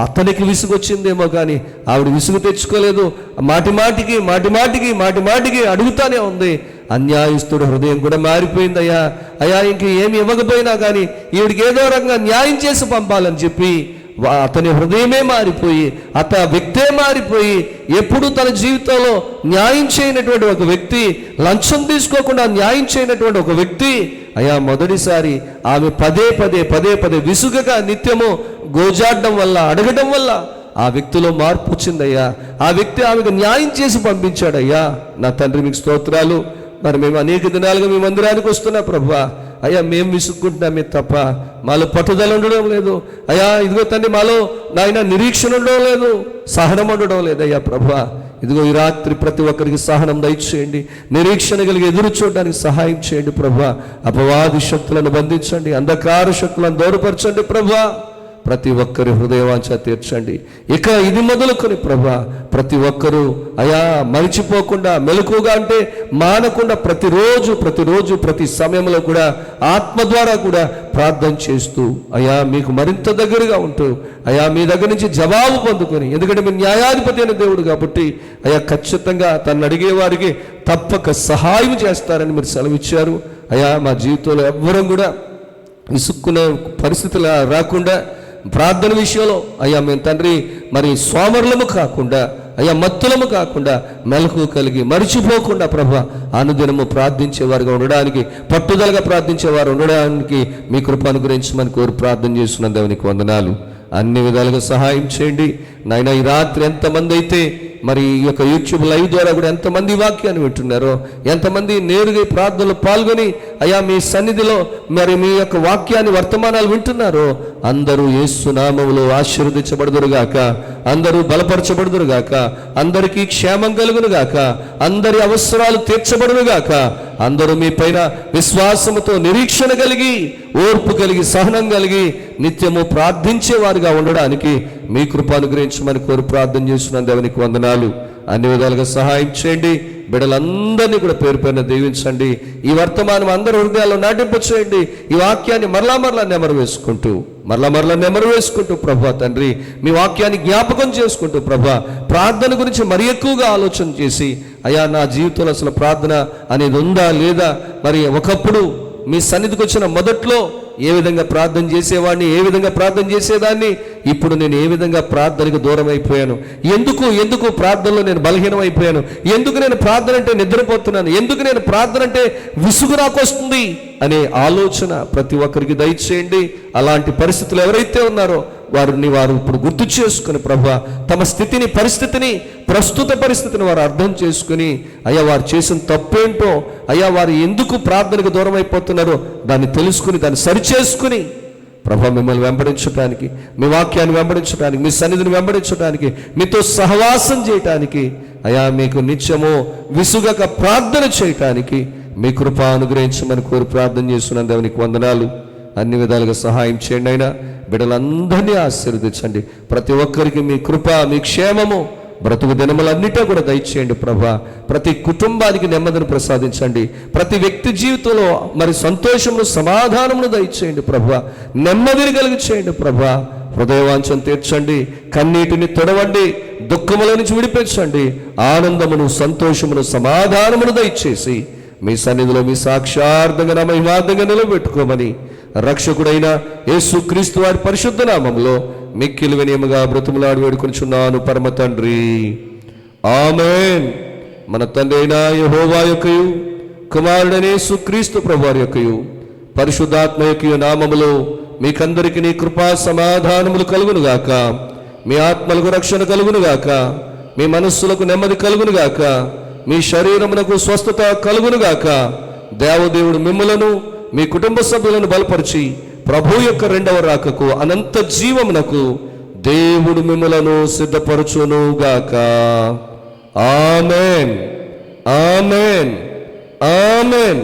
అతనికి విసుగు వచ్చిందేమో కానీ ఆవిడ విసుగు తెచ్చుకోలేదు. మాటి అడుగుతానే ఉంది. అన్యాయస్తుడు హృదయం కూడా మారిపోయింది అయ్యా ఇంక ఏమి ఇవ్వకపోయినా కానీ ఈవిడికి ఏదో రకంగా న్యాయం చేసి పంపాలని చెప్పి అతని హృదయమే మారిపోయి వ్యక్తే మారిపోయి ఎప్పుడు తన జీవితంలో న్యాయం చేయనటువంటి ఒక వ్యక్తి, లంచం తీసుకోకుండా న్యాయం చేయనటువంటి ఒక వ్యక్తి అయ్యా మొదటిసారి ఆమె పదే విసుగగా నిత్యము గోజాడడం వల్ల, అడగడం వల్ల ఆ వ్యక్తిలో మార్పు వచ్చిందయ్యా. ఆ వ్యక్తి ఆమెకు న్యాయం చేసి పంపించాడయ్యా. నా తండ్రి మీకు స్తోత్రాలు. మరి మేము అనేక దినాలుగా మీ మందిరానికి వస్తున్నా ప్రభువా. అయ్యా మేము విసుక్కుంటున్నామే తప్ప మాలో పట్టుదల ఉండడం లేదు అయ్యా. ఇదిగో తండ్రి, మాలో నాయన నిరీక్షణ ఉండడం లేదు, సహనం ఉండడం లేదయ్యా ప్రభువా. ఇదిగో ఈ రాత్రి ప్రతి ఒక్కరికి సహనం దయచేయండి, నిరీక్షణ కలిగి ఎదురు చూడడానికి సహాయం చేయండి ప్రభువా. అపవాది శక్తులను బంధించండి, అంధకార శక్తులను దూరపరచండి ప్రభువా. ప్రతి ఒక్కరి హృదయవాంఛ తీర్చండి. ఇక ఇది మొదలుకొని ప్రభా ప్రతి ఒక్కరూ అయా మరిచిపోకుండా, మెలకుగా అంటే మానకుండా ప్రతిరోజు ప్రతి సమయంలో కూడా ఆత్మ ద్వారా కూడా ప్రార్థన చేస్తూ అయా మీకు మరింత దగ్గరగా ఉంటూ అయా మీ దగ్గర నుంచి జవాబు పొందుకొని, ఎందుకంటే మీరు న్యాయాధిపతి అయిన దేవుడు కాబట్టి అయా ఖచ్చితంగా తను అడిగే వారికి తప్పక సహాయం చేస్తారని మీరు సెలవిచ్చారు అయా. మా జీవితంలో ఎవ్వరం కూడా విసుక్కునే పరిస్థితులు రాకుండా ప్రార్థన విషయంలో అయ్యా మేము తండ్రి మరి సోమరులము కాకుండా అయ్యా మత్తులము కాకుండా మెలకు కలిగి మరిచిపోకుండా ప్రభా అనుదినము ప్రార్థించేవారుగా ఉండడానికి, పట్టుదలగా ప్రార్థించేవారు ఉండడానికి మీ కృప అనుగ్రహించమని కోరి ప్రార్థన చేస్తున్న దేవునికి వందనాలు. అన్ని విధాలుగా సహాయం చేయండి నాయన. ఈ రాత్రి ఎంతమంది అయితే మరి ఈ యొక్క యూట్యూబ్ లైవ్ ద్వారా కూడా ఎంతమంది వాక్యాన్ని వింటున్నారో, ఎంతమంది నేరుగా ప్రార్థనలో పాల్గొని అయా మీ సన్నిధిలో మరి మీ యొక్క వాక్యాన్ని వర్తమానాలు వింటున్నారో అందరూ యేసు నామములో ఆశీర్వదించబడుదురుగాక, అందరూ బలపరచబడుదురుగాక, అందరికీ క్షేమం కలుగునుగాక, అందరి అవసరాలు తీర్చబడునుగాక, అందరూ మీ పైన విశ్వాసముతో నిరీక్షణ కలిగి, ఓర్పు కలిగి, సహనం కలిగి నిత్యము ప్రార్థించేవారుగా ఉండడానికి మీ కృప అనుగ్రహించమని కోరి ప్రార్థన చేస్తున్నాను. దేవునికి వందనాలు. అన్ని విధాలుగా సహాయం చేయండి. బిడ్డలందరినీ కూడా పేరు పేరున దీవించండి. ఈ వర్తమానం అందరి హృదయాల్లో నాటింపచేయండి. ఈ వాక్యాన్ని మరలా నెమరు వేసుకుంటూ ప్రభా తండ్రి మీ వాక్యాన్ని జ్ఞాపకం చేసుకుంటూ ప్రభా ప్రార్థన గురించి మరి ఎక్కువగా ఆలోచన చేసి అయా నా జీవితంలో అసలు ప్రార్థన అనేది ఉందా లేదా, మరి ఒకప్పుడు మీ సన్నిధికి వచ్చిన మొదట్లో ఏ విధంగా ప్రార్థన చేసేవాడిని, ఏ విధంగా ప్రార్థన చేసేదాన్ని, ఇప్పుడు నేను ఏ విధంగా ప్రార్థనకు దూరం అయిపోయాను, ఎందుకు ప్రార్థనలో నేను బలహీనం అయిపోయాను, ఎందుకు నేను ప్రార్థన అంటే నిద్రపోతున్నాను, ఎందుకు నేను ప్రార్థన అంటే విసుగు నాకు వస్తుంది అనే ఆలోచన ప్రతి ఒక్కరికి దయచేయండి. అలాంటి పరిస్థితులు ఎవరైతే ఉన్నారో వారు ఇప్పుడు గుర్తు చేసుకుని ప్రభా తమ స్థితిని, ప్రస్తుత పరిస్థితిని వారు అర్థం చేసుకుని అయ్యా వారు చేసిన తప్పేంటో, అయ్యా వారు ఎందుకు ప్రార్థనకు దూరం అయిపోతున్నారో దాన్ని తెలుసుకుని దాన్ని సరిచేసుకుని ప్రభా మిమ్మల్ని వెంబడించడానికి, మీ వాక్యాన్ని వెంబడించడానికి, మీ సన్నిధిని వెంబడించడానికి, మీతో సహవాసం చేయటానికి అయ్యా మీకు నిత్యము విసుగక ప్రార్థన చేయటానికి మీ కృప అనుగ్రహించమని కోరి ప్రార్థన చేస్తున్నాను. దేవునికి వందనాలు. అన్ని విధాలుగా సహాయం చేయండి అయినా. బిడ్డలందరినీ ఆశీర్వదించండి. ప్రతి ఒక్కరికి మీ కృప, మీ క్షేమము బ్రతుకు దినములన్నిటా కూడా దయచేయండి ప్రభా. ప్రతి కుటుంబానికి నెమ్మదిని ప్రసాదించండి. ప్రతి వ్యక్తి జీవితంలో మరి సంతోషమును, సమాధానమును దయచేయండి ప్రభా. నెమ్మదిని కలిగి చేయండి ప్రభా. హృదయవాంఛను తీర్చండి, కన్నీటిని తొడవండి, దుఃఖముల నుంచి విడిపించండి, ఆనందమును, సంతోషమును, సమాధానమును దయచేసి మీ సన్నిధిలో మీ సాక్షార్థంగా నా మహిమార్థంగా నిలబెట్టుకోమని రక్షకుడైన యేసుక్రీస్తు వారి పరిశుద్ధ నామములో మిక్కిలి వినయముగా బ్రతుములాడి వేడుకొనుచున్నాను పరమ తండ్రి, ఆమేన్. మన తండ్రి అయిన యెహోవా యొక్కయు కుమారుడైన యేసుక్రీస్తు ప్రభువారి యొక్కయు పరిశుద్ధాత్మ యొక్క నామములో మీకందరికి నీ కృపా సమాధానములు కలుగునుగాక. మీ ఆత్మలకు రక్షణ కలుగునుగాక, మీ మనస్సులకు నెమ్మది కలుగునుగాక, మీ శరీరమునకు స్వస్థత కలుగునుగాక. దేవదేవుడు మిమ్ములను మీ కుటుంబ సభ్యులను బలపరిచి ప్రభు యొక్క రెండవ రాకకు అనంత జీవమునకు దేవుడు మిమ్ములను సిద్ధపరచునుగాక. ఆమేన్, ఆమేన్, ఆమేన్.